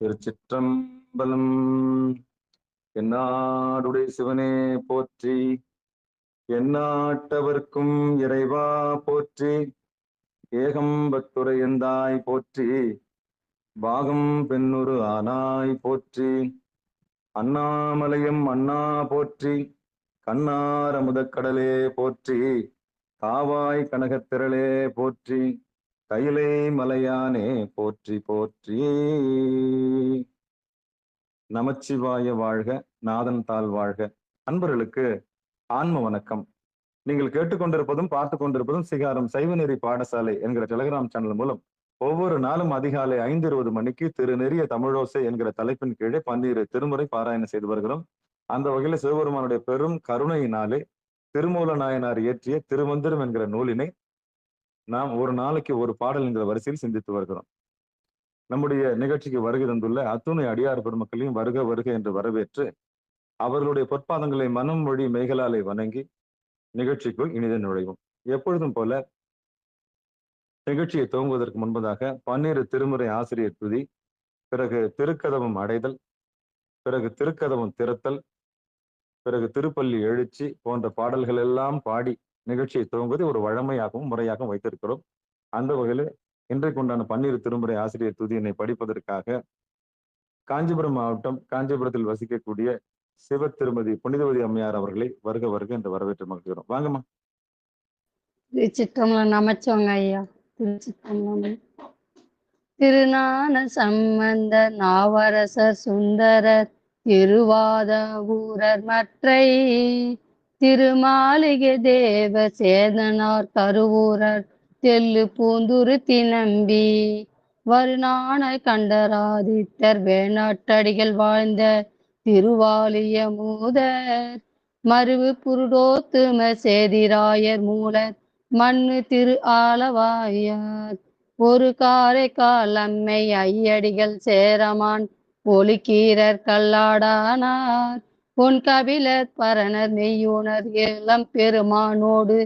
திருச்சிற்றம்பலம். எந்நாடுடைய சிவனே போற்றி, எந்நாட்டவர்க்கும் இறைவா போற்றி, ஏகம்பத்துரை எந்தாய் போற்றி, பாகம் பெண்ணுரு ஆனாய் போற்றி, அண்ணாமலையம் அண்ணா போற்றி, கண்ணார முதக்கடலே போற்றி, காவாய் கனகத்திரளே போற்றி, கைலை மலையானே போற்றி போற்றி. நமச்சிவாய வாழ்க, நாதன் தாள் வாழ்க. அன்பர்களுக்கு ஆன்ம வணக்கம். நீங்கள் கேட்டுக்கொண்டிருப்பதும் பார்த்து கொண்டிருப்பதும் சிகாரம் சைவநெறி பாடசாலை என்கிற டெலிகிராம் சேனல் மூலம் ஒவ்வொரு நாளும் அதிகாலை 5:20 மணிக்கு திருநெறிய தமிழோசை என்கிற தலைப்பின் கீழே 12 திருமுறை பாராயணம் செய்து வருகிறோம். அந்த வகையில சிவபெருமானுடைய பெரும் கருணையினாலே திருமூல நாயனார் இயற்றிய திருமந்திரம் என்கிற நூலினை நாம் ஒரு நாளைக்கு ஒரு பாடல் என்கிற வரிசையில் சிந்தித்து வருகிறோம். நம்முடைய நிகழ்ச்சிக்கு வருகை தந்துள்ள அத்துணை அடியார் பெருமக்களையும் வருக வருக என்று வரவேற்று அவர்களுடைய பொற்பாதங்களை மனம் மொழி மெய்களாலை வணங்கி நிகழ்ச்சிக்குள் இனித நுழைவோம். எப்பொழுதும் போல நிகழ்ச்சியை துவங்குவதற்கு முன்பதாக 12 திருமுறை ஆசிரியர் துதி, பிறகு திருக்கதவம் அடைதல், பிறகு திருக்கதவம் திறத்தல், பிறகு திருப்பள்ளி எழுச்சி போன்ற பாடல்கள் எல்லாம் பாடி நிகழ்ச்சியை துவங்குவதை ஒரு வழமையாகவும் முறையாகவும் வைத்திருக்கிறோம். அந்த வகையில் இன்றைக்கு உண்டான 12 திருமுறை ஆசிரியர் துதியினை படிப்பதற்காக காஞ்சிபுரம் மாவட்டம் காஞ்சிபுரத்தில் வசிக்கக்கூடிய சிவ திருமதி புனிதவதி அம்மையார் அவர்களை வருக வருக என்று வரவேற்று மகிழ்கிறோம். வாங்கம்மா. திருச்சிற்றம்பலம். நமச்சோங்க ஐயா. திருச்சிற்றம்பலம். திருஞான சம்பந்த நாவரசர் சுந்தரர் திருவாத ஊரர் மற்றை திருமாளிகை தேவ சேதனார் கருவூரர் தெல்லு பூந்துருத்தி நம்பி வருநாண கண்டராதித்தர் வேணாட்டடிகள் வாழ்ந்த திருவாலிய மூதர் மருவு புருடோத்தும சேதிராயர் மூலர் மண்ணு திரு ஆலவாயார் ஒரு காரைக்கால் அம்மை ஐயடிகள் சேரமான் ஒலிக்கீரர் கல்லாடானார் பொன் கபிலர் பரணர் மெய்யுணர் இளம் பெருமானோடு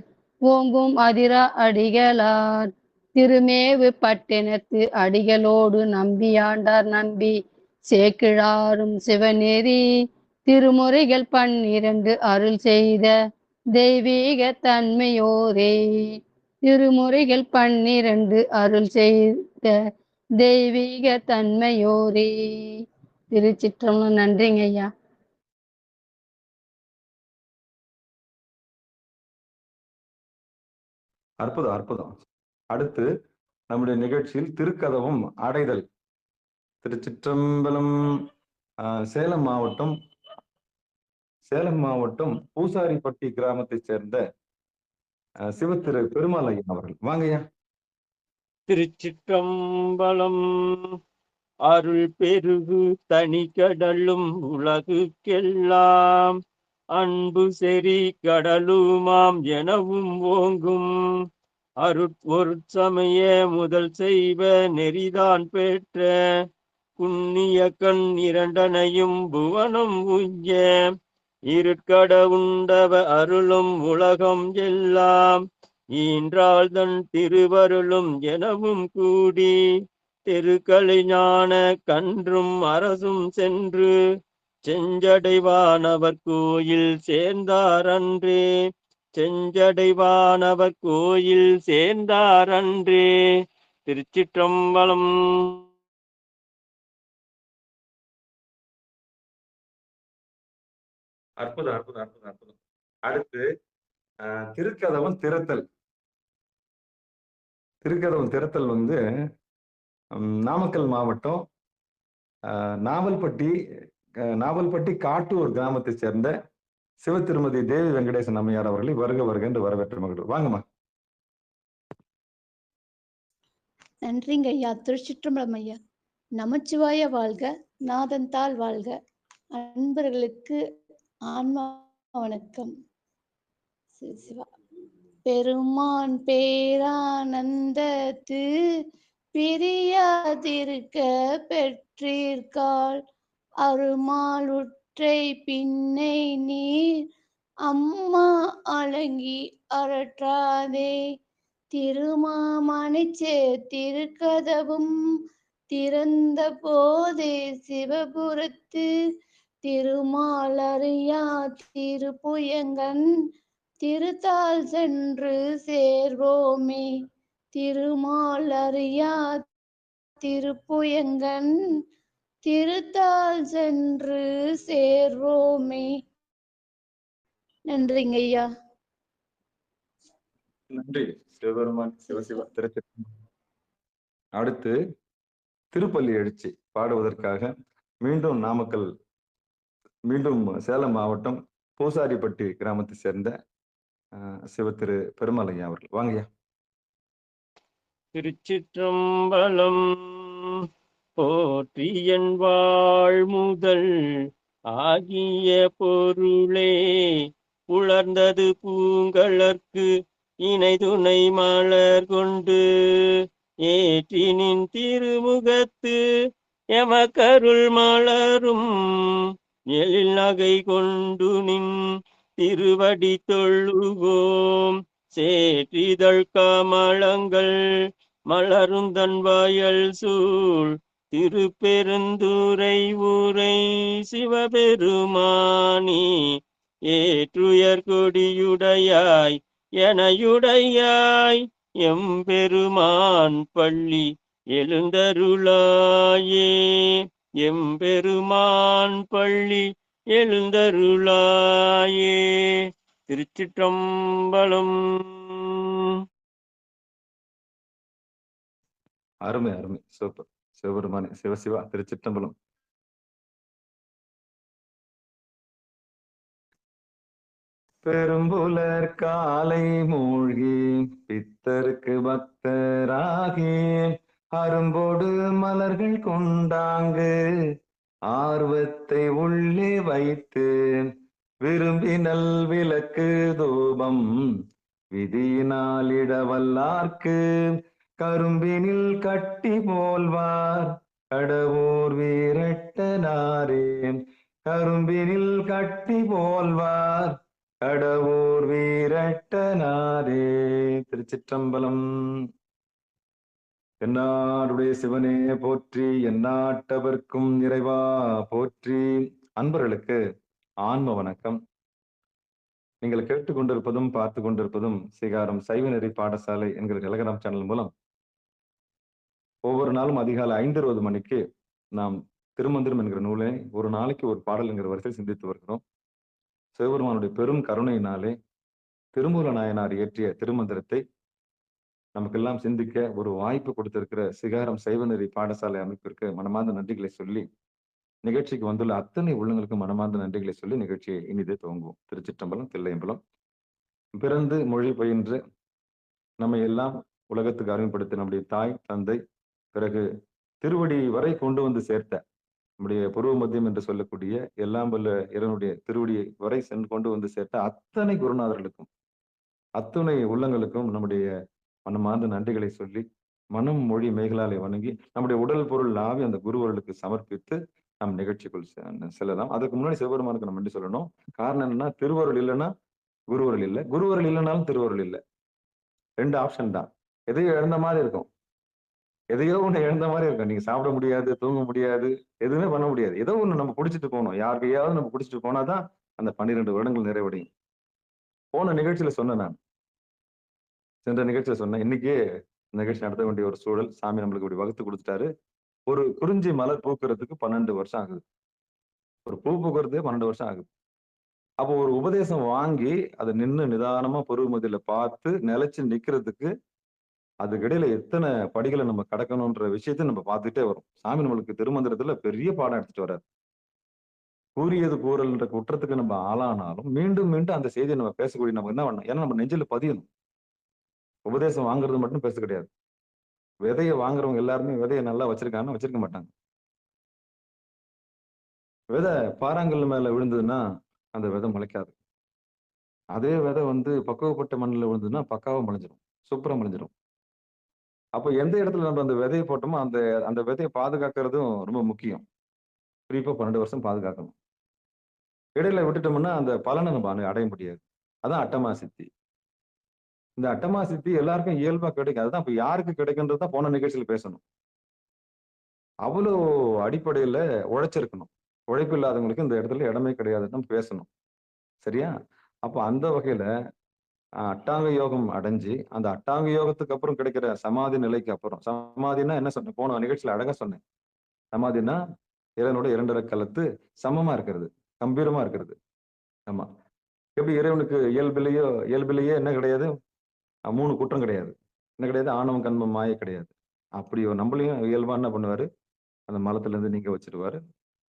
ஓங்கும் அதிரா அடிகளார் திருமேவு பட்டினத்து அடிகளோடு நம்பியாண்டார் நம்பி சேக்கிழாரும் சிவநெறி திருமுறைகள் 12 அருள் செய்த தெய்வீக தன்மையோரே. திருமுறைகள் 12 அருள் செய்த தெய்வீக தன்மையோரே. திருச்சிற்றம்பலம். நன்றிங்க ஐயா. அற்புதம் அற்புதம். அடுத்து நம்முடைய நிகழ்ச்சியில் திருக்கதவம் அடைதல். திருச்சிற்றம்பலம். சேலம் மாவட்டம் பூசாரிப்பட்டி கிராமத்தை சேர்ந்த சிவத்திரு பெருமாள் ஐயா அவர்கள். வாங்கய்யா. திருச்சிற்றம்பலம். அருள் பெருகு தனி கடலும் உலகுக்கெல்லாம் அன்பு செறி கடலுமாம் எனவும் ஓங்கும் அருட்சமய முதல் செய்வ நெறிதான் பெற்ற புண்ணிய கண் இரண்டனையும் புவனம் உய்ய இருட்கட உண்டவ அருளும் உலகம் எல்லாம் ஈன்றாள் தன் திருவருளும் எனவும் கூடி தெருக்களை ஞான கன்றும் அரசும் சென்று செஞ்சடைவானவர் கோயில் சேர்ந்தாரன்றே செஞ்சடைவானவர் கோயில் சேர்ந்தாரன்றே. திருச்சிற்றம்பலம். அற்புதம் அற்புதம் அற்புதம் அற்புதம். அடுத்து திருக்கதவம் திறத்தல். திருக்கதவம் திறத்தல் நாமக்கல் மாவட்டம் நாவல்பட்டி காட்டூர் கிராமத்தை சேர்ந்த சிவ திருமதி தேவி வெங்கடேசன் அம்மையார் அவர்களை வருக வருக என்று வரவேற்று மகிழ்வு. வாங்கம்மா. நன்றிங்க ஐயா. திருச்சிற்றம்பலம் ஐயா. நமச்சிவாய வாழ்க, நாதன் தாள் வாழ்க. அன்பர்களுக்கு ஆன்மா வணக்கம். சிவா. பெருமான் பேரானந்தத்து பிரியாதிருக்க பெற்றீர்கால் அருமால் உற்றை பின்னை நீர் அம்மா அலங்கி அரற்றாதே திருமாமணிச்சே திருக்கதவும் திறந்த போதே சிவபுரத்து திருமாலறியா திருப்புயங்கன் திருத்தால் சென்று சேர்வோமே. திருமாலறியா திருப்புயங்கன் திருத்தால் சென்று சேர்வோமே. நன்றிங்க ஐயா. நன்றி சிவபெருமான். சிவசிவா திருச்சிற்றம்பலம். அடுத்து திருப்பள்ளி எழுச்சி பாடுவதற்காக மீண்டும் நாமக்கல், மீண்டும் சேலம் மாவட்டம் பூசாரிப்பட்டி கிராமத்தை சேர்ந்த சிவத்திரு பெருமாளையா அவர்கள். வாங்கய்யா. திருச்சிற்றம்பலம். போற்றி என் வாழ் முதல் ஆகிய பொருளே உலர்ந்தது பூங்கலர்க்கு இணை துணை மலர் கொண்டு ஏற்றி நின் திருமுகத்து எமக்கருள் மலரும் எழில் நகை கொண்டு நின் திருவடி தொழுவோம். சேற்றிதழ் கமலங்கள் மலரும் தன் வயல் சூழ் திருப்பெருந்துறை ஊரை சிவபெருமானி ஏற்றுயர் கொடியுடையாய் எனையுடையாய் எம்பெருமான் பள்ளி எழுந்தருளாயே. எம்பெருமான் பள்ளி எழுந்தருளாயே. திருச்சிற்றம்பலம். அருமை அருமை, சூப்பர். சிவபெருமானே சிவசிவா திருச்சிற்றம்பலம். பெரும்புலர் காலை மூழ்கி பித்தருக்கு பக்தராகி அரும்போடு மலர்கள் கொண்டாங்கு ஆர்வத்தை உள்ளே வைத்து விரும்பினல் விளக்கு தூபம் விதியினால் இடவல்லார்க்கு கரும்பினில் கட்டி போல்வார் கடவுர் வீரட்டனாரே. கரும்பினில் கட்டி போல்வார் கடவுர் வீரட்டனாரே. திருச்சிற்றம்பலம். எந்நாடுடைய சிவனே போற்றி, எந்நாட்டவர்க்கும் இறைவா போற்றி. அன்பர்களுக்கு ஆன்ம வணக்கம். நீங்கள் கேட்டுக்கொண்டிருப்பதும் பார்த்து கொண்டிருப்பதும் சிகாரம் சைவநெறி பாடசாலை என்கிற டெலகிராம் சேனல் மூலம் ஒவ்வொரு நாளும் அதிகாலை 5:20 மணிக்கு நாம் திருமந்திரம் என்கிற நூலை ஒரு நாளைக்கு ஒரு பாடல் என்கிற வரிசையில் சிந்தித்து வருகிறோம். சிவபெருமானுடைய பெரும் கருணையினாலே திருமூல நாயனார் இயற்றிய திருமந்திரத்தை நமக்கெல்லாம் சிந்திக்க ஒரு வாய்ப்பு கொடுத்திருக்கிற சிகாரம் சைவநெறி பாடசாலை அமைப்பிற்கு மனமார்ந்த நன்றிகளை சொல்லி, நிகழ்ச்சிக்கு வந்துள்ள அத்தனை உள்ளங்களுக்கு மனமார்ந்த நன்றிகளை சொல்லி நிகழ்ச்சியை இனிதே துவங்குவோம். திருச்சிற்றம்பலம், தில்லையம்பலம். பிறந்து மொழி பயின்று நம்மை எல்லாம் உலகத்துக்கு அறிமுகப்படுத்த நம்முடைய தாய் தந்தை, பிறகு திருவடி வரை கொண்டு வந்து சேர்த்த நம்முடைய பூர்வ மத்தியம் என்று சொல்லக்கூடிய எல்லாம் வல்ல இறைவனுடைய திருவடியை வரை சென்று கொண்டு வந்து சேர்த்த அத்தனை குருநாதர்களுக்கும் அத்துணை உள்ளங்களுக்கும் நம்முடைய மனமார்ந்த நன்றிகளை சொல்லி, மனம் மொழி மேகலாலை வணங்கி நம்முடைய உடல் பொருள் ஆவி அந்த குருவர்களுக்கு சமர்ப்பித்து நம் நிகழ்ச்சிக்குள் செல்லலாம். அதுக்கு முன்னாடி சிவபெருமானுக்கு நம்ம நன்றி சொல்லணும். காரணம் என்னன்னா, திருவருள் இல்லைன்னா குருவருள் இல்லை, குருவருள் இல்லைனாலும் திருவருள் இல்லை. 2 ஆப்ஷன் தான். எதையோ இழந்த மாதிரி இருக்கும், எதையோ ஒண்ணு இழந்த மாதிரி இருக்கும். நீங்க சாப்பிட முடியாது, தூங்க முடியாது, எதுவுமே பண்ண முடியாது. ஏதோ ஒண்ணு நம்ம பிடிச்சிட்டு போகணும். யாருக்கையாவது நம்ம பிடிச்சிட்டு போனாதான் அந்த 12 வருடங்கள் நிறைவடையும். போன நிகழ்ச்சியில சொன்னேன் நான், சென்ற நிகழ்ச்சியில சொன்னேன், இன்னைக்கே நிகழ்ச்சி நடத்த வேண்டிய ஒரு சூழல் சாமி நம்மளுக்கு இப்படி வகுத்து கொடுத்துட்டாரு. ஒரு குறிஞ்சி மலர் பூக்கிறதுக்கு 12 வருஷம் ஆகுது. ஒரு பூ பூக்கிறதுக்கு 12 வருஷம் ஆகுது. அப்போ ஒரு உபதேசம் வாங்கி அதை நின்று நிதானமா பொறுமதியில பார்த்து நிலைச்சு நிக்கிறதுக்கு அதுக்கிடையில எத்தனை படிகளை நம்ம கடக்கணும்ன்ற விஷயத்தை நம்ம பார்த்துட்டே வரும். சாமி நம்மளுக்கு திருமந்திரத்துல பெரிய பாடம் எடுத்துட்டு வர்றாரு. கூறியது கூறல்ன்ற குற்றத்துக்கு நம்ம ஆளானாலும் மீண்டும் மீண்டும் அந்த செய்தியை நம்ம பேசக்கூடிய நம்ம என்ன பண்ணணும்? ஏன்னா நம்ம நெஞ்சில பதியணும். உபதேசம் வாங்குறது மட்டும் பேச கிடையாது. விதையை வாங்குறவங்க எல்லாருமே விதையை நல்லா வச்சிருக்காங்கன்னு வச்சிருக்க மாட்டாங்க. விதை பாறாங்கல் மேல விழுந்ததுன்னா அந்த விதை முளைக்காது. அதே விதை பக்குவப்பட்ட மண்ணில் விழுந்ததுன்னா பக்காவா முளைஞ்சிடும், சூப்பரா முளைஞ்சிடும். அப்போ எந்த இடத்துல நம்ம அந்த விதையை போட்டோமோ அந்த அந்த விதையை பாதுகாக்கிறதும் ரொம்ப முக்கியம். குறிப்பா 12 வருஷம் பாதுகாக்கணும். இடையில விட்டுட்டோம்னா அந்த பலனை நம்ம அடைய முடியாது. அதான் அட்டமா சித்தி. இந்த அட்டமா சித்தி எல்லாருக்கும் இயல்பா கிடைக்கும். அதுதான் இப்ப யாருக்கு கிடைக்குன்றதுதான் போன நிகழ்ச்சியில பேசணும். அவ்வளோ அடிப்படையில உழைச்சிருக்கணும். உழைப்பு இல்லாதவங்களுக்கு இந்த இடத்துல இடமே கிடையாதுன்னு பேசணும். சரியா? அப்ப அந்த வகையில அட்டாங்க யோகம் அடைஞ்சு, அந்த அட்டாங்க யோகத்துக்கு அப்புறம் கிடைக்கிற சமாதி நிலைக்கு அப்புறம், சமாதின்னா என்ன சொன்னேன்? போன நிகழ்ச்சியில அழகா சொன்னேன். சமாதின்னா இறைவனோட 2 கலத்து சமமா இருக்கிறது. கம்பீரமா இருக்கிறது. ஆமா. எப்படி இறைவனுக்கு இயல்பிலேயே என்ன கிடையாது? 3 குற்றம் கிடையாது. என்ன கிடையாது? ஆணவம், கன்மம், மாயை கிடையாது. அப்படி நம்மளையும் இயல்பா என்ன பண்ணுவாரு? அந்த மலத்திலிருந்து நீங்க வச்சுருவாரு.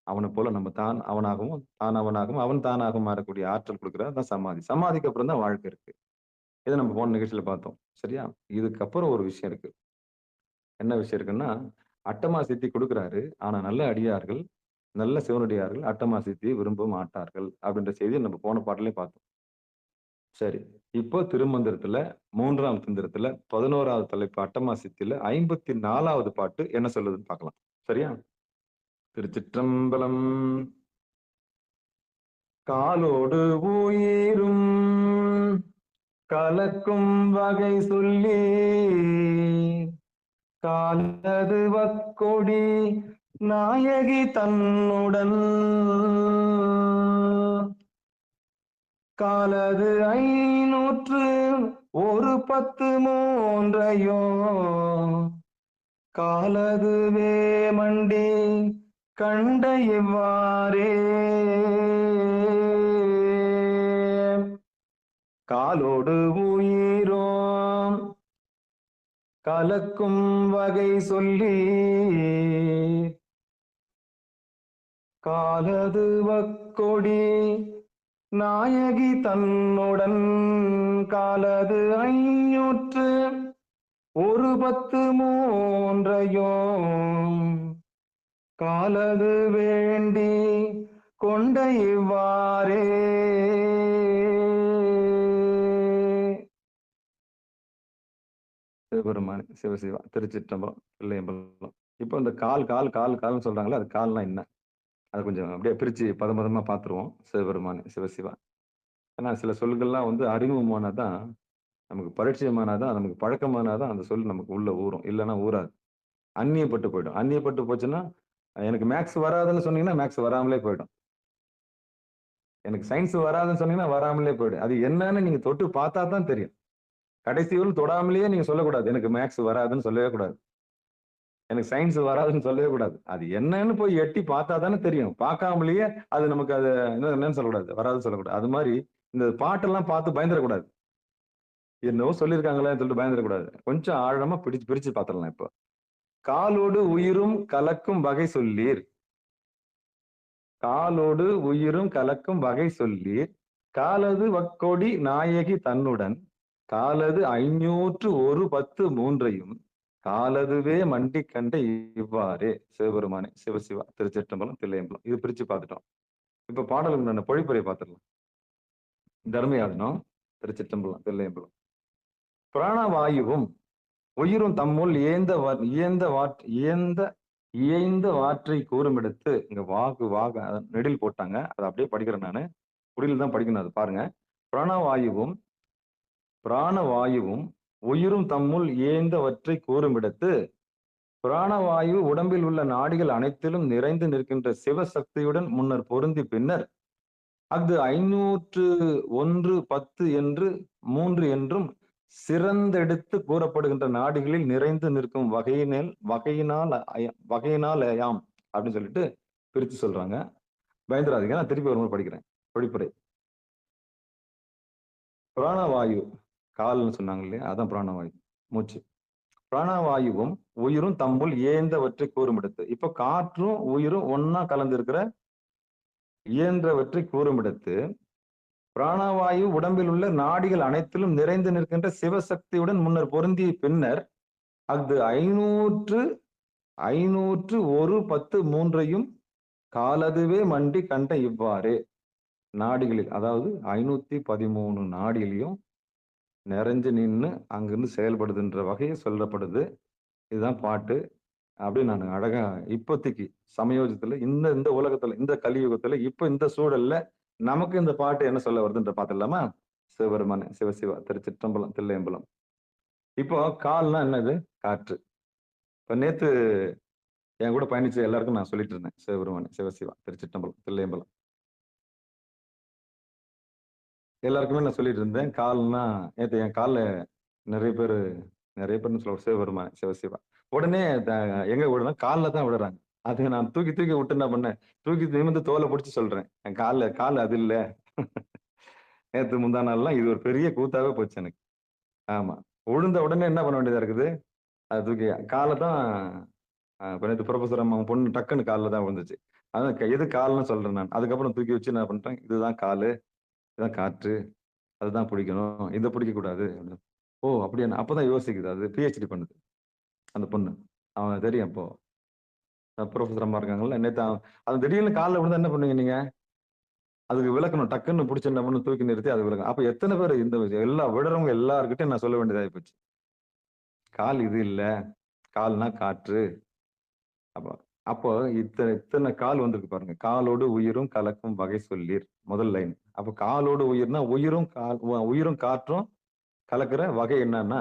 அவனைப் போல நம்ம தான் அவனாகவும், தான் அவனாகவும், அவன் தானாகவும் மாறக்கூடிய ஆற்றல் குடுக்கிறார். அதான் சமாதி. சமாதிக்கு அப்புறம் தான் வாழ்க்கை இருக்கு. இத நம்ம போன நிகழ்ச்சியில பார்த்தோம். சரியா? இதுக்கப்புறம் ஒரு விஷயம் இருக்கு. என்ன விஷயம் இருக்குன்னா, அட்டமா சித்தி குடுக்குறாரு. ஆனா நல்ல அடியார்கள், நல்ல சிவனடியார்கள் அட்டமா சித்தியை விரும்ப மாட்டார்கள். அப்படின்ற செய்திய நம்ம போன பாட்டுலயும் பார்த்தோம். சரி. இப்போ திருமந்திரத்துல 3ஆம் தந்திரத்துல 11வது தலைப்பு அட்டமா சித்தில 54வது பாட்டு என்ன சொல்லுதுன்னு பார்க்கலாம். சரியா? திருச்சிற்றம்பலம். காலோடு உயிரும் கலக்கும் வகை சொல்லி காலது வக்கொடி நாயகி தன்னுடன் காலது 513 காலது வேமண்டி கண்ட இவ்வாறே காலோடு உயிரோம் கலக்கும் வகை சொல்லி காலது வக்கொடி நாயகி தன்னுடன் காலது 513 காலது வேண்டி கொண்ட இவ்வாறே சிவபெருமானே சிவசிவா திருச்சிற்றம்பலம் தில்லையம்பலம். இப்போ இந்த கால்னு சொல்றாங்களே, அது கால்னா என்ன? அதை கொஞ்சம் அப்படியே பிரிச்சு பதமா பார்த்துருவோம். சிவபெருமானே சிவசிவா. ஏன்னா சில சொல்கள்லாம் வந்து அறிமுகமானாதான், நமக்கு பரிச்சயமானாதான், நமக்கு பழக்கமானாதான் அந்த சொல் நமக்கு உள்ள ஊறும். இல்லைன்னா ஊறாது. அந்நியப்பட்டு போயிடும். அந்நியப்பட்டு போச்சுன்னா, எனக்கு மேக்ஸ் வராதுன்னு சொன்னீங்கன்னா மேக்ஸ் வராமலே போயிடும். எனக்கு சயின்ஸ் வராதுன்னு சொன்னீங்கன்னா வராமலே போயிடும். அது என்னன்னு நீங்க தொட்டு பார்த்தா தான் தெரியும். கடைசி வரையும் தொடாமலேயே நீங்க சொல்லக்கூடாது. எனக்கு மேக்ஸ் வராதுன்னு சொல்லவே கூடாது. எனக்கு சயின்ஸ் வராதுன்னு சொல்லவே கூடாது. அது என்னன்னு போய் எட்டி பார்த்தா தானே தெரியும். பார்க்காமலேயே அது நமக்கு அது என்னன்னு சொல்லக்கூடாது. வராதுன்னு சொல்லக்கூடாது. அது மாதிரி இந்த பாட்டெல்லாம் பார்த்து பயந்துடக்கூடாது. என்னவோ சொல்லியிருக்காங்களேன்னு சொல்லிட்டு பயந்துடக்கூடாது. கொஞ்சம் ஆழமா பிரிச்சு பார்த்துடலாம் இப்போ. காலோடு உயிரும் கலக்கும் வகை சொல்லீர். காலோடு உயிரும் கலக்கும் வகை சொல்லீர். காலது வக்கொடி நாயகி தன்னுடன் காலது 513 காலதுவே மண்டி கண்ட இவ்வாறே. சிவபெருமானே சிவசிவா திருச்சிற்றம்பலம் தில்லையம்பலம். இது பிரிச்சு பார்த்துட்டோம். இப்ப பாடலுக்கு நான் பொழிப்புரை பார்த்துடலாம். தர்மயாதனம் திருச்சிற்றம்பலம் தில்லையம்பலம். பிராணவாயுவும் உயிரும் தம்முள் இயைந்த வாற்றை கூறுமிடத்து. இங்க வாகு நெடில் போட்டாங்க. அதை அப்படியே படிக்கிறேன் நானு. குடியில் தான் படிக்கணும். அது பாருங்க. பிராணவாயுவும் உயிரும் தம்முள் இயைந்தவற்றை கூறுமிடத்து பிராணவாயு உடம்பில் உள்ள நாடிகள் அனைத்திலும் நிறைந்து நிற்கின்ற சிவசக்தியுடன் முன்னர் பொருந்தி பின்னர் அஃது 501 என்று 3 என்றும் சிறந்தெடுத்து கூறப்படுகின்ற நாடுகளில் நிறைந்து நிற்கும் வகையினாலயாம் அப்படின்னு சொல்லிட்டு பிரிச்சு சொல்றாங்க. பயந்துராதீங்க, நான் திருப்பி ஒரு முறை படிக்கிறேன். பொழிப்புரை. பிராணவாயு கால்னு சொன்னாங்க இல்லையா, அதான் பிராணவாயு, மூச்சு. பிராணவாயுவும் உயிரும் தம்முள் இயைந்தவற்றை கூறுமிடத்து. இப்ப காற்றும் உயிரும் ஒன்னா கலந்து இருக்கிற இயன்றவற்றை கூறுமிடத்து பிராணவாயு உடம்பில் உள்ள நாடிகள் அனைத்திலும் நிறைந்து நிற்கின்ற சிவசக்தியுடன் முன்னர் பொருந்திய பின்னர் அஃது 513 காலதுவே மண்டி கண்ட இவ்வாறே. நாடிகளில், அதாவது 513 நாடிகளையும் நிறைஞ்சு நின்று அங்கிருந்து செயல்படுதுன்ற வகையை சொல்லப்படுது. இதுதான் பாட்டு. அப்படி நான் அழகா இப்போதைக்கு சமயோஜத்துல இந்த உலகத்துல இந்த கலியுகத்துல இப்ப இந்த சூழல்ல நமக்கு இந்த பாட்டு என்ன சொல்ல வருதுன்ற பாத்துடலாமா? சிவபெருமானே சிவசிவா திருச்சிற்றம்பலம் தில்லையம்பலம். இப்போ கால்னா என்னது? காற்று. இப்ப நேத்து என் கூட பயணிச்ச எல்லாருக்கும் நான் சொல்லிட்டு இருந்தேன். சிவபெருமானே, சிவசிவா, திருச்சிற்றம்பலம், தில்லையம்பலம். எல்லாருக்குமே நான் சொல்லிட்டு இருந்தேன். கால்னா நேத்து என் கால்ல நிறைய பேரு நிறைய பேர்ன்னு சொல்ல சிவபெருமான், சிவசிவா. உடனே எங்க விடுனா கால்ல தான் விடுறாங்க. அது நான் தூக்கி தூக்கி விட்டு என்ன பண்ணேன், தூக்கி நிமிர்ந்து தோல புடிச்சு சொல்றேன். என் கால் அது இல்ல. நேத்து முந்தா நாள்லாம் இது ஒரு பெரிய கூத்தாவே போச்சு எனக்கு. ஆமா. விழுந்த உடனே என்ன பண்ண வேண்டியதா இருக்குது, அத தூக்கி கால தான் இப்ப நேத்து புரொஃபசர் அம்மா பொண்ணு டக்குன்னு கால்ல தான் விழுந்துச்சு. அதான் எது கால்ன்னு சொல்றேன் நான். அதுக்கப்புறம் தூக்கி வச்சு என்ன பண்ட்டேன், இதுதான் காலு, இதுதான் காற்று, அதுதான் பிடிக்கணும். இத பிடிக்கக்கூடாது. ஓ! அப்படியா? அப்பதான் யோசிக்குது. அது பிஹெச்டி பண்ணுது. அந்த பொண்ணு. அவன் தெரியும் அப்போ. புரொஃபசர் அம்மா இருக்காங்கல்ல. நேத்து அது திடீர்னு கால்ல விழுந்தா என்ன பண்ணுவீங்க நீங்க? அதுக்கு விளக்கணும். டக்குன்னு புடிச்சு என்ன பண்ணணும், தூக்கி நிறுத்தி அது விளக்கணும். அப்ப எத்தன பேரு இந்த எல்லா விடுறவங்க எல்லார்கிட்டயும் நான் சொல்ல வேண்டியதாயி போச்சு. கால் இது இல்ல. கால்னா காற்று. அப்ப அப்போ இத்தன கால் வந்திருக்கு பாருங்க. காலோடு உயிரும் கலக்கும் வகை சொல்லீர். முதல் லைன். அப்ப காலோடு உயிர்னா உயிரும் காற்றும் கலக்கிற வகை என்னன்னா,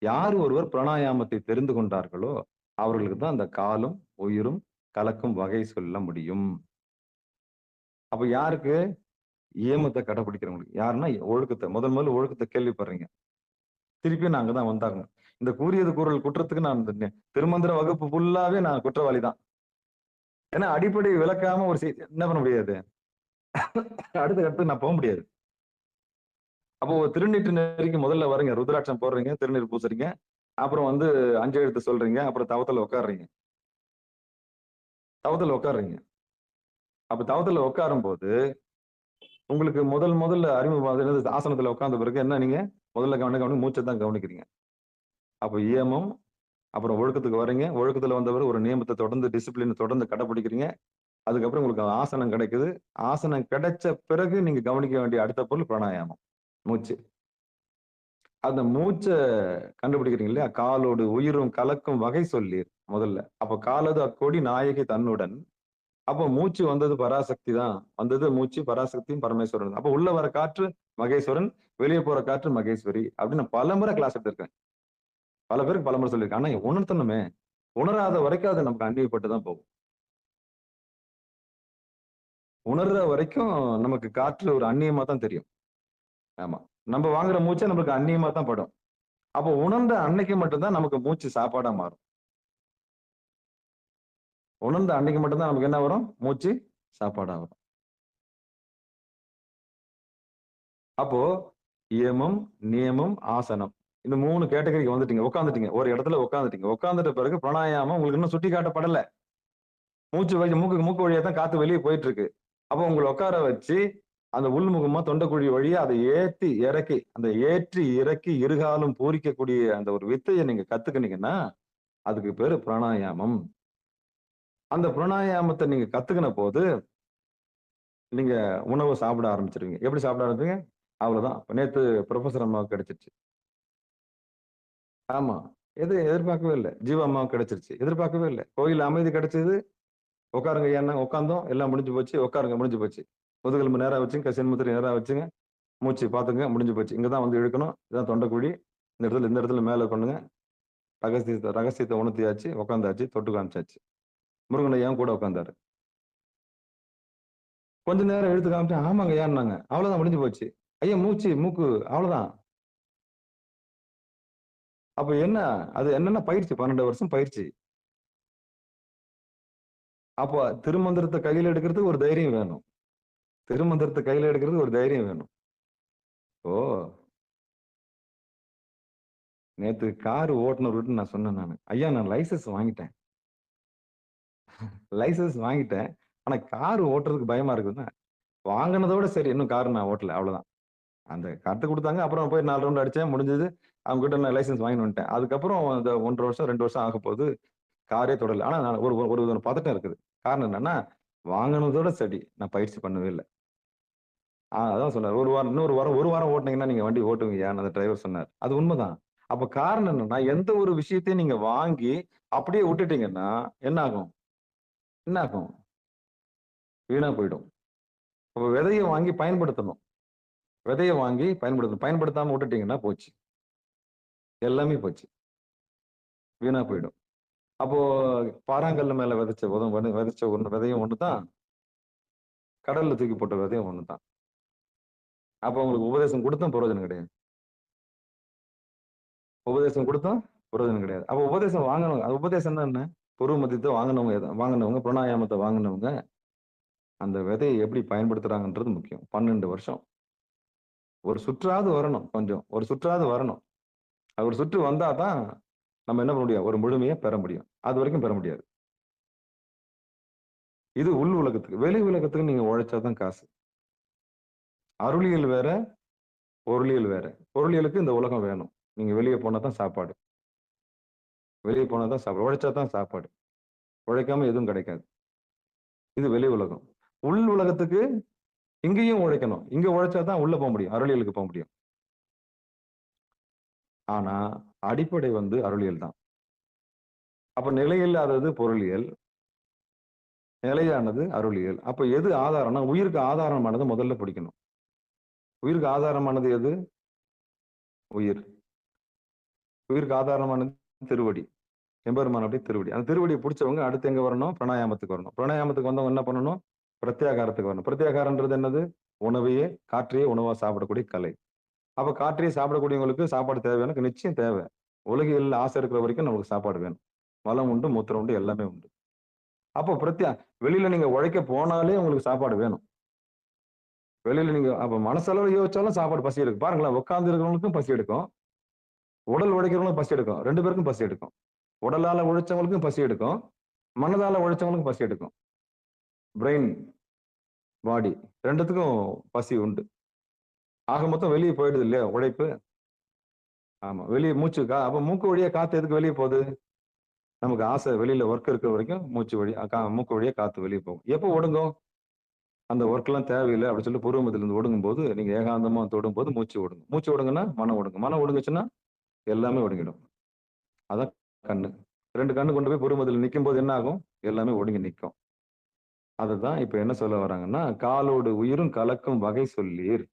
யார் ஒருவர் பிராணாயாமத்தை தெரிந்து கொண்டார்களோ, அவர்களுக்கு தான் அந்த காலும், உயிரும் கலக்கும் வகை சொல்ல முடியும். அப்ப யாருக்கு? ஏமத்த கடைபிடிக்கிறவங்களுக்கு. யாருன்னா ஒழுக்கத்த முதல்ல ஒழுக்கத்த கேள்விப்படுறீங்க. திருப்பியும் நான் அங்க தான் வந்தாகணும். இந்த கூறியது கூறல் குற்றத்துக்கு நான் இந்த திருமந்திர வகுப்பு ஃபுல்லாவே நான் குற்றவாளி தான். ஏன்னா அடிப்படை விளக்காம ஒரு என்ன பண்ண முடியாது? அடுத்த கட்டத்துக்கு நான் போக முடியாது. அப்போ ஒரு திருநீற்று நெறிக்கு முதல்ல வரீங்க. ருத்ராட்சம் போடுறீங்க, திருநீர் பூசுறீங்க. அப்புறம் 5 எழுத்து சொல்றீங்க. அப்புறம் தவத்துல உட்கார்றீங்க. தவத்துல உட்கார்றீங்க. அப்ப தவத்துல உட்காரும்போது, உங்களுக்கு முதல்ல அறிமுகம் ஆசனத்துல உட்கார்ந்த பிறகு என்ன நீங்க முதல்ல கவனிக்க மூச்சை தான் கவனிக்கிறீங்க. அப்ப இயமம், அப்புறம் ஒழுக்கத்துக்கு வர்றீங்க. ஒழுக்கத்துல வந்தவர் ஒரு நியமத்தை தொடர்ந்து டிசிப்ளின் தொடர்ந்து கடைபிடிக்கிறீங்க. அதுக்கப்புறம் உங்களுக்கு ஆசனம் கிடைக்குது. ஆசனம் கிடைச்ச பிறகு நீங்க கவனிக்க வேண்டிய அடுத்த பொருள் பிராணாயாமம். மூச்சு. அந்த மூச்ச கண்டுபிடிக்கிறீங்க இல்லையா? காலோடு உயிரும் கலக்கும் வகை சொல்லீர் முதல்ல. அப்ப காலது அக்கோடி நாயகி தன்னுடன். அப்போ மூச்சு வந்தது பராசக்தி தான். வந்தது மூச்சு பராசக்தியும் பரமேஸ்வரன். அப்ப உள்ள வர காற்று மகேஸ்வரன், வெளியே போற காற்று மகேஸ்வரி அப்படின்னு பலமுறை கிளாஸ் எடுத்திருக்கேன். பல பேருக்கு பலமுறை சொல்லியிருக்கேன். ஆனா உணர்த்தணுமே. உணராத வரைக்கும் அது நமக்கு அந்நியப்பட்டு தான் போகும். உணர்ற வரைக்கும் நமக்கு காற்று ஒரு அந்நியமா தான் தெரியும். ஆமா. நம்ம வாங்குற மூச்சை நமக்கு அந்நியமா தான் படும். அப்போ உணர்ந்த அன்னைக்கு மட்டும்தான் நமக்கு மூச்சு சாப்பாடா மாறும். உணர்ந்த அன்னைக்கு மட்டும்தான் நமக்கு என்ன வரும்? மூச்சு சாப்பாடா வரும். அப்போ இயமம், நியமம், ஆசனம். இந்த 3 கேட்டகரிக்கு வந்துட்டீங்க. உட்கார்ந்துட்டீங்க. ஒரு இடத்துல உட்கார்ந்துட்டீங்க. உட்கார்ந்துட்ட பிறகு பிராணாயாமம் உங்களுக்கு இன்னும் சுட்டி காட்டப்படல. மூக்கு வழியா தான் காத்து வெளியே போயிட்டு இருக்கு. அப்போ உங்களை உட்கார வச்சு அந்த உள்முகமா தொண்டைக்குழி வழியா அதை ஏற்றி இறக்கி இருகாலும் பூரிக்கக்கூடிய அந்த ஒரு வித்தையை நீங்க கத்துக்கினீங்கன்னா அதுக்கு பேரு பிராணாயாமம். அந்த பிராணாயாமத்தை நீங்க கத்துக்கின போது நீங்க உணவு சாப்பிட ஆரம்பிச்சிருவீங்க. எப்படி சாப்பிட ஆரம்பிப்பீங்க? அவ்வளவுதான். நேத்து ப்ரொஃபசர் அம்மாவுக்கு கிடைச்சிருச்சு. ஆமா. எதிர்பார்க்கவே இல்லை. ஜீவா அம்மாவுக்கு கிடைச்சிருச்சு. எதிர்பார்க்கவே இல்லை. கோயில் அமைதி கிடைச்சது. உட்காருங்க ஏன்னா உட்காந்தோம். எல்லாம் முடிஞ்சு போச்சு. உட்காருங்க முடிஞ்சு போச்சு. முதுகெலும்பு நேரா வச்சுங்க, சென்முத்திரை நேரா வச்சுங்க. மூச்சு பாத்துங்க முடிஞ்சு போச்சு. இங்கதான் வந்து இழுக்கணும். இதான் தொண்டைக்குழி. இந்த இடத்துல மேல பண்ணுங்க. ரகசியத்தை உணர்த்தியாச்சு, உட்காந்தாச்சு, தொட்டு காமிச்சாச்சு. முருகன் ஐயா கூட உட்காந்தாரு. கொஞ்ச நேரம் எடுத்து காமிச்சேன். ஆமாங்க ஐயான்னாங்க. அவ்வளவுதான் முடிஞ்சு போச்சு. ஐயா மூக்கு அவ்வளவுதான். அப்ப என்ன அது என்னன்னா பயிற்சி 12 வருஷம் பயிற்சி. அப்போ திருமந்திரத்தை கையில எடுக்கிறதுக்கு ஒரு தைரியம் வேணும். திருமந்திரத்தை கையில எடுக்கிறதுக்கு ஒரு தைரியம் வேணும். ஓ நேத்து கார் ஓட்டுநர்கிட்ட நான் சொன்னேன் ஐயா நான் லைசன்ஸ் வாங்கிட்டேன். ஆனா கார் ஓட்டுறதுக்கு பயமா இருக்குதுன்னா வாங்கினதோட சரி இன்னும் கார் நான் ஓட்டல அவ்வளவுதான். அந்த கத்து கொடுத்தாங்க. அப்புறம் போய் 4 ரவுண்ட் அடிச்சேன் முடிஞ்சது. அவங்க கிட்ட நான் லைசன்ஸ் வாங்கி வந்துட்டேன். அதுக்கப்புறம் அந்த 1.5 வருஷம் 2 வருஷம் ஆக போகுது. காரே தொடரல. ஆனா நான் ஒரு பதட்டம் இருக்குது. காரணம் என்னன்னா வாங்கினதோட சரி நான் பயிற்சி பண்ணவே இல்லை. அதான் சொன்னார். ஒரு வாரம் ஓட்டுனீங்கன்னா நீங்க வண்டி ஓட்டுவீங்க அந்த டிரைவர் சொன்னார். அது உண்மைதான். அப்ப காரணம் என்னன்னா எந்த ஒரு விஷயத்தையும் நீங்க வாங்கி அப்படியே விட்டுட்டீங்கன்னா என்ன ஆகும்? வீணா போயிடும். அப்ப விதையை வாங்கி பயன்படுத்தணும். பயன்படுத்தாம விட்டுட்டீங்கன்னா போச்சு. எல்லாமே போச்சு. வீணா போயிடும். அப்போ பாறாங்கல்ல மேல விதைச்ச ஒண்ணு விதையும் ஒண்ணுதான், கடல்ல தூக்கி போட்ட விதையும் ஒண்ணுதான். அப்போ உங்களுக்கு உபதேசம் கொடுத்தும் பிரயோஜனம் கிடையாது. உபதேசம் கொடுத்தும் பிரயோஜனம் கிடையாது. அப்போ உபதேசம் வாங்கணும். அது உபதேசம்னா என்ன? பூர்வ மத்தியத்தை வாங்கினவங்க பிராணாயாமத்தை வாங்கினவங்க அந்த விதையை எப்படி பயன்படுத்துறாங்கன்றது முக்கியம். 12 வருஷம் ஒரு சுற்றாவது வரணும். கொஞ்சம் ஒரு சுற்றாவது வரணும். அது ஒரு சுற்று வந்தா தான் நம்ம என்ன பண்ண முடியும்? ஒரு முழுமையை பெற முடியும். அது வரைக்கும் பெற முடியாது. இது உள் உலகத்துக்கு. வெளி உலகத்துக்கு நீங்க உழைச்சாதான் காசு. அருளியல் வேற, பொருளியல் வேற. பொருளியலுக்கு இந்த உலகம் வேணும். நீங்க வெளியே போனா தான் சாப்பாடு. வெளியே போனா தான் சாப்பாடு. உழைச்சா தான் சாப்பாடு. உழைக்காம எதுவும் கிடைக்காது. இது வெளி உலகம். உள் உலகத்துக்கு இங்கேயும் உழைக்கணும். இங்க உழைச்சா தான் உள்ள போக முடியும். அருளியலுக்கு போக முடியும். ஆனா அடிப்படை வந்து அருளியல் தான். அப்ப நிலையில்லாதது பொருளியல், நிலையானது அருளியல். அப்ப எது ஆதாரம்னா உயிருக்கு ஆதாரமானது முதல்ல பிடிக்கணும். உயிருக்கு ஆதாரமானது எது? உயிர். உயிருக்கு ஆதாரமானது திருவடி. எம்பெருமான் அப்படி திருவடி. அந்த திருவடியை பிடிச்சவங்க அடுத்து எங்க வரணும்? பிராணாயாமத்துக்கு வரணும். பிராணாயாமத்துக்கு வந்தவங்க என்ன பண்ணணும்? பிரத்யாகாரத்துக்கு வரணும். பிரத்யாகாரன்றது என்னது? உணவையே காற்றையே உணவா சாப்பிடக்கூடிய கலை. அப்ப காற்றையே சாப்பிடக்கூடியவங்களுக்கு சாப்பாடு தேவையான நிச்சயம் தேவை. உலகில் ஆசை இருக்கிற வரைக்கும் நமக்கு சாப்பாடு வேணும். மலம் உண்டு, மூத்திரம் உண்டு, எல்லாமே உண்டு. அப்போ வெளியில நீங்க உழைக்க போனாலே உங்களுக்கு சாப்பாடு வேணும். வெளியில நீங்க அப்ப மனசளவு யோசிச்சாலும் சாப்பாடு பசி எடுக்கும். பாருங்களேன், உட்கார்ந்து இருக்கிறவங்களுக்கும் பசி எடுக்கும். உடல் உழைக்கிறவங்களுக்கும் பசி எடுக்கும். 2 பேருக்கும் பசி எடுக்கும். உடலால உழைச்சவங்களுக்கும் பசி எடுக்கும். மனதால உழைச்சவங்களுக்கும் பசி எடுக்கும். பிரெயின், பாடி 2த்துக்கும் பசி உண்டு. ஆக மொத்தம் வெளியே போயிடுது இல்லையா உழைப்பு? ஆமா. வெளியே அப்ப மூக்கு வழியா காத்து எதுக்கு வெளியே போகுது? நமக்கு ஆசை வெளியில ஒர்க் இருக்கிற வரைக்கும் மூக்கு வழியா காத்து வெளியே போகும். எப்போ ஒடுங்கும்? அந்த ஒர்க் எல்லாம் தேவையில்லை அப்படின்னு சொல்லி பூர்வமத்தில இருந்து ஒடுங்கும் போது, நீங்க ஏகாந்தமா தொடும் போது மூச்சு ஒடுங்கும். மூச்சு ஒடுங்குன்னா மனம் ஒடுங்கும். மனம் ஒடுங்குச்சுன்னா எல்லாமே ஒடுங்கிடும். அதான் கண்ணு. 2 கண்ணு கொண்டு போய் பூர்வமத்தில நிற்கும் போது என்ன ஆகும்? எல்லாமே ஒடுங்கி நிற்கும். அதுதான் இப்ப என்ன சொல்ல வராங்கன்னா, காலோடு உயிரும் கலக்கும் வகை சொல்லீர்.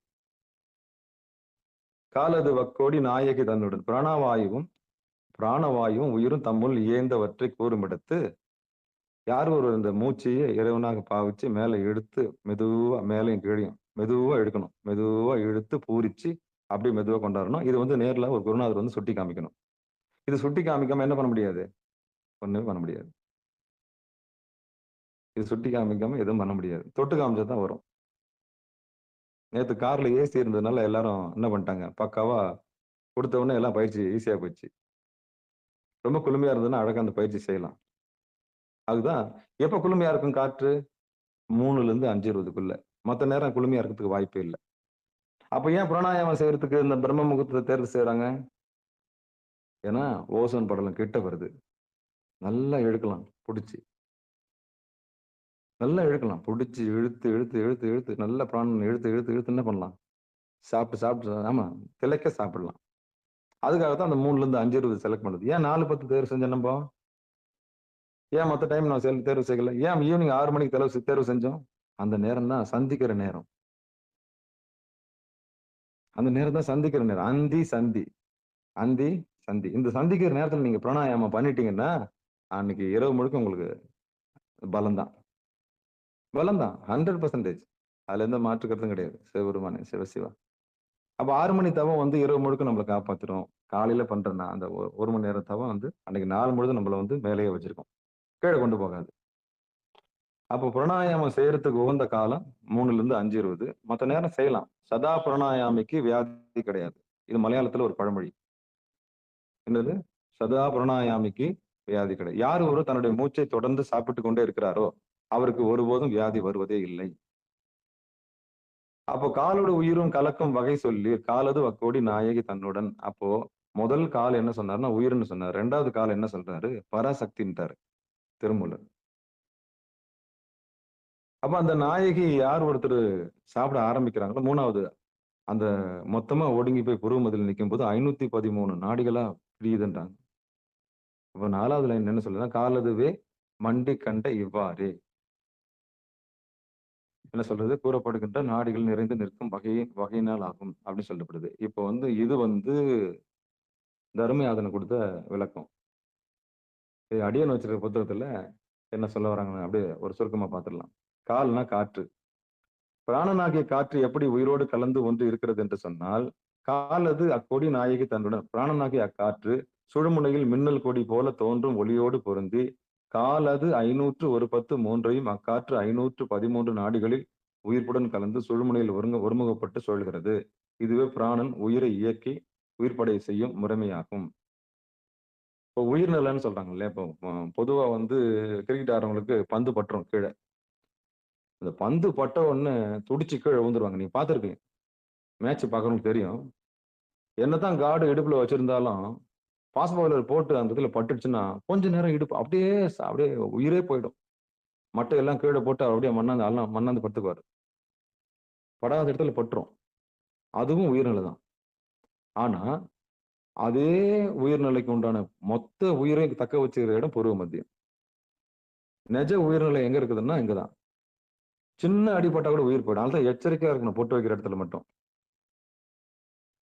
காலது வக்கோடி நாயகி தன்னுடன் பிராணவாயுவும் உயிரும் தம்முள் இயைந்தவற்றை கூறுமிடத்து, யார் ஒரு இந்த மூச்சையே இறைவனாக பாவிச்சு மேல எடுத்து மெதுவா மேலையும் கீழையும் மெதுவா எடுக்கணும். மெதுவா இழுத்து பூரிச்சு அப்படியே மெதுவா கொண்டாடணும். இது வந்து நேர்ல ஒரு குருநாதர் வந்து சுட்டி காமிக்கணும். இது சுட்டி காமிக்காம என்ன பண்ண முடியாது? ஒண்ணுமே பண்ண முடியாது. இது சுட்டி காமிக்காம எதுவும் பண்ண முடியாது. தொட்டு காமிச்சா தான் வரும். நேத்து கார்ல ஏசி இருந்ததுனால எல்லாரும் என்ன பண்ணிட்டாங்க? பக்காவா கொடுத்த உடனே எல்லாம் பயிற்சி ஈஸியா போச்சு. ரொம்ப குளுமையா இருந்ததுன்னா அழகா அந்த பயிற்சி செய்யலாம். அதுதான் எப்ப குளுமையா இருக்கும் காற்று? 3ல இருந்து 5:20க்குள்ள. மத்த நேரம் குளுமையா இருக்கிறதுக்கு வாய்ப்பே இல்ல. அப்ப ஏன் பிராணாயாமம் செய்யறதுக்கு இந்த பிரம்ம முகூர்த்தத்தை தேர்வு செய்யறாங்க? ஏன்னா ஓசோன் படலம் கிட்ட வருது. நல்லா இழுக்கலாம் புடிச்சு. நல்லா இழுக்கலாம். புடிச்சு இழுத்து நல்லா பிராணன் இழுத்து என்ன பண்ணலாம்? சாப்பிட்டு ஆமா திளைக்க சாப்பிடலாம். அதுக்காக தான் அந்த 3ல இருந்து 5:20 செலக்ட் பண்ணுது. ஏன் 4:10 தேர்வு செஞ்சோம் நம்ம? ஏன் மத்த டைம் நான் தேர்வு செய்யல? ஏன் ஈவினிங் 6 மணிக்கு தேர்வு செஞ்சோம்? அந்த நேரம் தான் சந்திக்கிற நேரம். அந்த நேரம் தான் சந்திக்கிற நேரம். அந்தி சந்தி. இந்த சந்திக்கிற நேரத்துல நீங்க பிராணாயாமம் பண்ணிட்டீங்கன்னா, அன்னைக்கு இரவு முழுக்க உங்களுக்கு பலம் தான். 100%. அதுல எந்த மாற்று கருத்தும் கிடையாது. சிவபெருமானே சிவசிவா. அப்ப 6 மணி தவம் வந்து இரவு முழுக்க நம்மளை காப்பாத்திரும். காலையில பண்றேன்னா அந்த 1 மணி நேரம் தவம் வந்து அன்னைக்கு நாள் முழுதும் நம்மள வந்து மேலேயே வச்சிருக்கோம். கீழே கொண்டு போகாது. அப்போ பிராணாயாமம் செய்யறதுக்கு உகந்த காலம் 3ல இருந்து 5:20. மத்த நேரம் செய்யலாம். சதா பிராணாயாமிக்கு வியாதி கிடையாது. இது மலையாளத்துல ஒரு பழமொழி. என்னது? சதா பிராணாயாமிக்கு வியாதி கிடையாது. யார் ஒரு தன்னுடைய மூச்சை தொடர்ந்து சாப்பிட்டு கொண்டே இருக்கிறாரோ அவருக்கு ஒருபோதும் வியாதி வருவதே இல்லை. அப்போ காலோடு உயிரும் கலக்கும் வகை சொல்லி காலது வக்கோடி நாயகி தன்னுடன். அப்போ முதல் கால் என்ன சொன்னாருன்னா உயிர்னு சொன்னார். 2வது கால் என்ன சொல்றாரு? பராசக்தின்ட்டாரு திருமூலர். அப்ப அந்த நாயகி யார் ஒருத்தர் சாப்பிட ஆரம்பிக்கிறாங்களோ 3வது அந்த மொத்தமா ஒடுங்கி போய் புருவமத்தில நிற்கும் போது 513 நாடிகளா பிரியுதுன்றாங்க. அப்ப 4வது லைன் என்ன சொல்லுதுன்னா காலதுவே மண்டி கண்ட இவ்வாறே என்ன சொல்றது? கூறப்படுகின்ற நாடிகள் நிறைந்து நிற்கும் வகையினால் ஆகும் அப்படின்னு சொல்லப்படுது. இப்போ வந்து இது வந்து தர்மயாதனை கொடுத்த விளக்கம். அடியன் வச்சிருக்க புத்தகத்துல என்ன சொல்ல வராங்க அப்படியே ஒரு சுருக்கமா பார்த்துடலாம். கால்னா காற்று. பிராணனாகிய காற்று எப்படி உயிரோடு கலந்து ஒன்று இருக்கிறது என்று சொன்னால், காலது அக்கொடி நாயகி தன்னுடன் பிராணனாகிய அக்காற்று சுழுமுனையில் மின்னல் கொடி போல தோன்றும் ஒளியோடு பொருந்தி, காலது 510 மூன்றையும் அக்காற்று 513 நாடிகளில் உயிர்ப்புடன் கலந்து சுழுமுனையில் ஒருமுகப்பட்டு சுழல்கிறது. இதுவே பிராணன் உயிரை இயக்கி உயிர்ப்படை செய்யும் முறைமையாகும். இப்போ உயிர்நிலைன்னு சொல்றாங்க இல்லையா? இப்போ பொதுவா கிரிக்கெட் ஆடுறவங்களுக்கு பந்து பட்டுரும் கீழ. அந்த பந்து பட்ட உடனே துடிச்சு கீழ விழுந்துருவாங்க. நீங்க பார்த்திருப்பீங்க. மேட்ச் பார்க்கறவங்களுக்கு தெரியும். என்னதான் கார்டு இடுப்புல வச்சிருந்தாலும், ஃபாஸ்ட் பவுலர் போட்டு அந்த இடத்துல பட்டுடுச்சுன்னா, கொஞ்ச நேரம் இடுப்பு அப்படியே உயிரே போயிடும். மட்டையெல்லாம் கீழ போட்டு அவர் அப்படியே மண்ணாந்து படுத்துக்குவாரு. படாத இடத்துல பட்டுரும். அதுவும் உயிர்நிலை தான். ஆனா, அதே உயிர்நிலைக்கு உண்டான மொத்த உயிரை தக்க வச்சுக்கிற இடம் புருவ மத்தியம். நிஜ உயிர்நிலை எங்க இருக்குதுன்னா இங்கதான். சின்ன அடிபட்டா கூட உயிர் போயிடும். அதனால எச்சரிக்கையா இருக்கணும் பொட்டு வைக்கிற இடத்துல மட்டும்.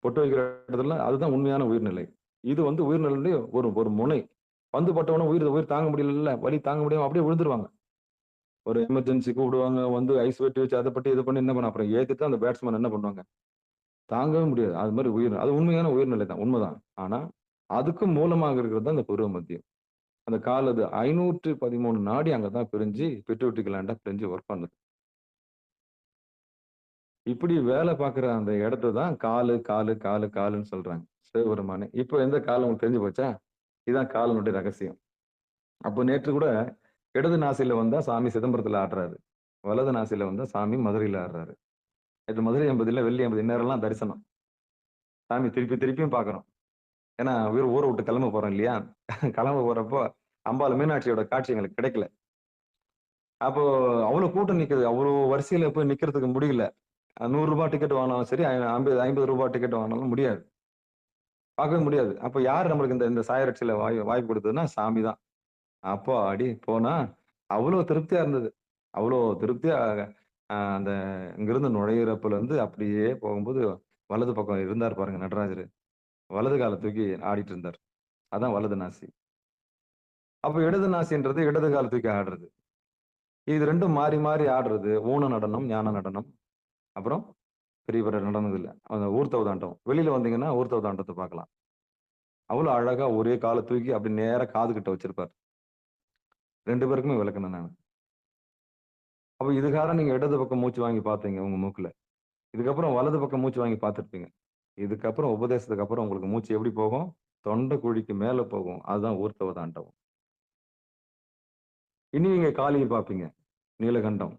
பொட்டு வைக்கிற இடத்துல அதுதான் உண்மையான உயிர்நிலை. இது உயிர்நிலையிலே ஒரு முனை. பந்து பட்டவன உயிர் தாங்க முடியல, வலி தாங்க முடியாம அப்படியே விழுந்துருவாங்க. ஒரு எமர்ஜென்சி கூப்பிடுவாங்க, ஐஸ் வெட்டி வச்சு அதை பட்டி இதை பண்ணி என்ன பண்ண அப்புறம் ஏத்துட்டு அந்த பேட்ஸ்மேன் என்ன பண்ணுவாங்க? தாங்கவே முடியாது. அது மாதிரி அது உண்மையான உயிர்நிலை தான், உண்மைதான். ஆனா அதுக்கும் மூலமாக இருக்கிறது தான் இந்த புருவ மத்தியம். அந்த காலது 513 நாடி அங்கதான் பிரிஞ்சு பிட்யூட்டரி கிளாண்டா பிரிஞ்சு ஒர்க் பண்ணுது. இப்படி வேலை பார்க்கிற அந்த இடத்தை தான் காலுன்னு சொல்றாங்க. சிவபெருமானே. இப்ப எந்த காலம் உங்களுக்கு தெரிஞ்சு போச்சா? இதுதான் காலனுடைய ரகசியம். அப்போ நேற்று கூட இடது நாசியில வந்தா சாமி சிதம்பரத்துல ஆடுறாரு. வலது நாசியில வந்தா சாமி மதுரையில ஆடுறாரு. இது மதுரை 80 வெள்ளி 80 இந்நேரம்லாம் தரிசனம். சாமி திருப்பியும் பார்க்கிறோம். ஏன்னா ஊரை விட்டு கிளம்ப போறோம் இல்லையா? கிளம்ப போறப்போ அம்பாள் மீனாட்சியோட காட்சி எங்களுக்கு கிடைக்கல. அப்போ அவ்வளவு கூட்டம் நிக்குது. அவ்வளவு வரிசையில போய் நிக்கிறதுக்கு முடியல. ₹100 டிக்கெட் வாங்கினாலும் சரி, 50 ரூபாய் டிக்கெட் வாங்கினாலும் முடியாது. பார்க்கவே முடியாது. அப்ப யார் நம்மளுக்கு இந்த சாயரட்சியில வாய்ப்பு கொடுத்ததுன்னா சாமி தான். அப்போ அடி போனா அவ்வளவு திருப்தியா இருந்தது. அவ்வளோ திருப்தியா அந்த இங்கிருந்து நுழையிறப்பல இருந்து அப்படியே போகும்போது வலது பக்கம் இருந்தார் பாருங்க நடராஜர். வலது காலை தூக்கி ஆடிட்டு இருந்தார். அதான் வலது நாசி. அப்ப இடது நாசின்றது இடது காலை தூக்கி ஆடுறது. இது ரெண்டும் மாறி மாறி ஆடுறது. ஊன நடனம், ஞான நடனம். அப்புறம் பெரிய நடனது இல்ல. அந்த ஊர்த்தவ தாண்டம். வெளியில வந்தீங்கன்னா ஊர்த்தவ தாண்டத்தை பார்க்கலாம். அவ்வளவு அழகா ஒரே காலை தூக்கி அப்படி நேரா காது கிட்ட வச்சிருப்பார். 2 பேருக்குமே விளக்கணும் நான். அப்ப இதுக்காக நீங்க இடது பக்கம் மூச்சு வாங்கி பார்த்தீங்க உங்க மூக்குல. இதுக்கப்புறம் வலது பக்கம் மூச்சு வாங்கி பார்த்திருப்பீங்க. இதுக்கப்புறம் உபதேசத்துக்கு அப்புறம் உங்களுக்கு மூச்சு எப்படி போகும்? தொண்டை குழிக்கு மேல போகும். அதுதான் ஊர்த்தவ தாண்டவம். இனி நீங்க காளியை பார்ப்பீங்க. நீலகண்டம்.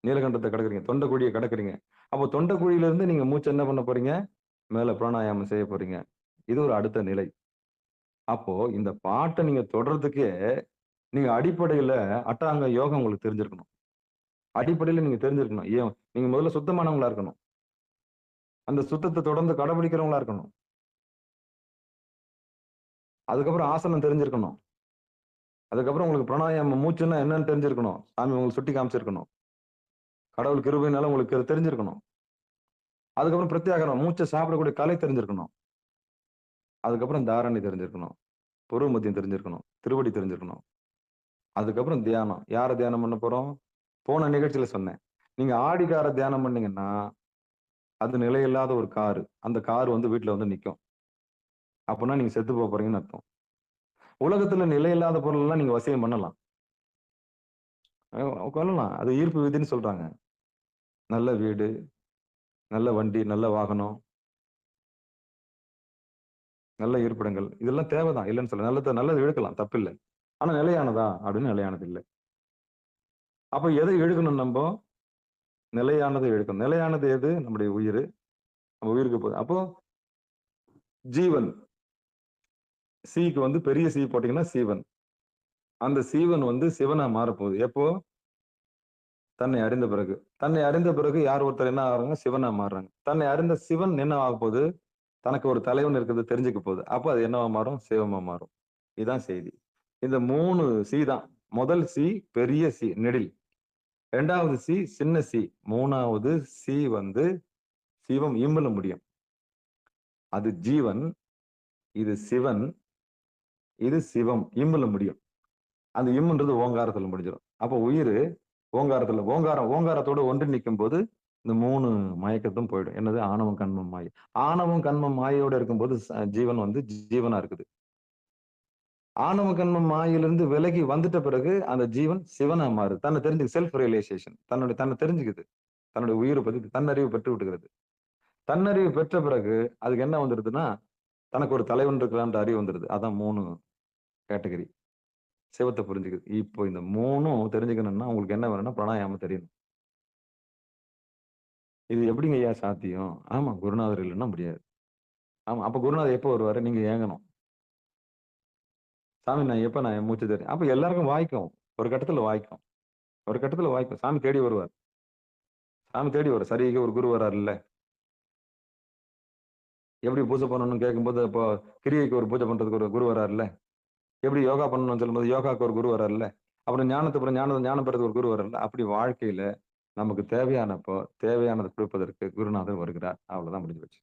நீலகண்டத்தை கடக்குறீங்க. தொண்டை குழியை கடக்குறீங்க. அப்போ தொண்டை குழியில இருந்து நீங்க மூச்சு என்ன பண்ண போறீங்க? மேல பிராணாயாமம் செய்ய போறீங்க. இது ஒரு அடுத்த நிலை. அப்போ இந்த பாட்டை நீங்க தொடர்றதுக்கே நீங்க அடிப்படையில அட்டாங்க யோகம் உங்களுக்கு தெரிஞ்சிருக்கணும். அடிப்படையில நீங்க தெரிஞ்சிருக்கணும். ஏன் நீங்க முதல்ல சுத்தமானவங்களா இருக்கணும். அந்த சுத்தத்தை தொடர்ந்து கடைபிடிக்கிறவங்களா இருக்கணும். அதுக்கப்புறம் ஆசனம் தெரிஞ்சிருக்கணும். அதுக்கப்புறம் உங்களுக்கு பிராணாயாமம் மூச்சுன்னா என்னன்னு தெரிஞ்சிருக்கணும். சாமி உங்களுக்கு சுட்டி காமிச்சிருக்கணும். கடவுள் கிருபையினால உங்களுக்கு அது தெரிஞ்சிருக்கணும். அதுக்கப்புறம் பிரத்யாகரம் மூச்சை சாப்பிடக்கூடிய கலை தெரிஞ்சிருக்கணும். அதுக்கப்புறம் தாரணை தெரிஞ்சிருக்கணும். புருவ மத்தியம் தெரிஞ்சிருக்கணும். திருவடி தெரிஞ்சிருக்கணும். அதுக்கப்புறம் தியானம். யாரை தியானம் பண்ண போறோம்? போன நிகழ்ச்சியில சொன்னேன். நீங்க ஆடிக்கார தியானம் பண்ணீங்கன்னா அது நிலையில்லாத ஒரு காரு. அந்த கார் வீட்டுல நிக்கும். அப்படின்னா நீங்க செத்து போக போறீங்கன்னு அர்த்தம். உலகத்துல நிலையில்லாத பொருள் எல்லாம் நீங்க வசியம் பண்ணலாம். கொள்ளலாம். அது ஈர்ப்பு விதின்னு சொல்றாங்க. நல்ல வீடு, நல்ல வண்டி, நல்ல வாகனம், நல்ல இருப்பிடங்கள் இதெல்லாம் தேவைதான். இல்லைன்னு சொல்ல நல்லது இழுக்கலாம், தப்பில்லை. ஆனா நிலையானதா அப்படின்னு நிலையானது இல்லை. அப்ப எதை இழுக்கணும்? நம்ம நிலையானதை இழுக்கணும். நிலையானது எது? நம்முடைய உயிர். நம்ம உயிருக்கு போகுது. அப்போ ஜீவன் சிக்கு பெரிய சி போட்டீங்கன்னா சீவன். அந்த சீவன் சிவனா மாறப்போகுது. எப்போ? தன்னை அறிந்த பிறகு. தன்னை அறிந்த பிறகு யார் ஒருத்தர் என்ன ஆகுறாங்க? சிவனா மாறுறாங்க. தன்னை அறிந்த சிவன் என்ன ஆக போகுது? தனக்கு ஒரு தலைவன் இருக்கிறது தெரிஞ்சுக்க போகுது. அப்போ அது என்னவா மாறும்? சிவமா மாறும். இதுதான் செய்தி. இந்த 3 சி தான். முதல் சி பெரிய சி நெடில். 2வது சி சின்ன சி. 3வது சி சிவம் இம்பல முடியும். அது ஜீவன், இது சிவன், இது சிவம் இம்பல முடியும். அந்த இம்ன்றது ஓங்காரத்துல முடிஞ்சிடும். அப்போ உயிர் ஓங்காரத்துல ஓங்காரத்தோட ஒன்றி நிற்கும் போது இந்த 3 மயக்கத்தும் போயிடும். என்னது? ஆணவம், கண்மம், மாயை. ஆணவம், கண்மம், மாயையோட இருக்கும்போது ஜீவன் வந்து ஜீவனா இருக்குது. ஆணவ கண்மம் மாயிலிருந்து விலகி வந்துட்ட பிறகு அந்த ஜீவன் சிவனா மாறுது. தன்னை தெரிஞ்சு செல்ஃப் ரியலைசேஷன். தன்னை தெரிஞ்சுக்குது. தன்னுடைய உயிரை பத்தி தன்னறிவு பெற்று விட்டுகிறது. தன்னறிவு பெற்ற பிறகு அதுக்கு என்ன வந்துருதுன்னா, தனக்கு ஒரு தலைவன் இருக்கிறான்ற அறிவு வந்துருது. அதான் 3 கேட்டகரி. சிவத்தை புரிஞ்சுக்குது. இப்போ இந்த 3ம் தெரிஞ்சுக்கணும்னா உங்களுக்கு என்ன வேணும்னா பிராணாயாமம் தெரியணும். இது எப்படிங்க ஐயா சாத்தியம்? ஆமா, குருநாதர் இல்லைன்னா முடியாது. ஆமா, அப்ப குருநாதர் எப்போ வருவாரு? நீங்க ஏங்கணும். சாமி நான் என் மூச்சு தெரியும். அப்ப எல்லாருக்கும் வாய்க்கும். ஒரு கட்டத்துல வாய்க்கும். ஒரு கட்டத்துல வாய்க்கும். சாமி தேடி வருவார். சாமி தேடி வரும். சரிக்கு ஒரு குரு வராருல்ல. எப்படி பூஜை பண்ணணும்னு கேட்கும்போது, இப்போ கிரியைக்கு ஒரு பூஜை பண்றதுக்கு ஒரு குரு வராருல்ல. எப்படி யோகா பண்ணணும்னு சொல்லும்போது யோகாக்கு ஒரு குரு வராருல்ல. அப்புறம் ஞானம் பெறதுக்கு ஒரு குரு வராருல்ல. அப்படி வாழ்க்கையில நமக்கு தேவையானப்போ தேவையானதை கொடுப்பதற்கு குருநாதர் வருகிறார். அவ்வளவுதான் முடிஞ்சு போச்சு.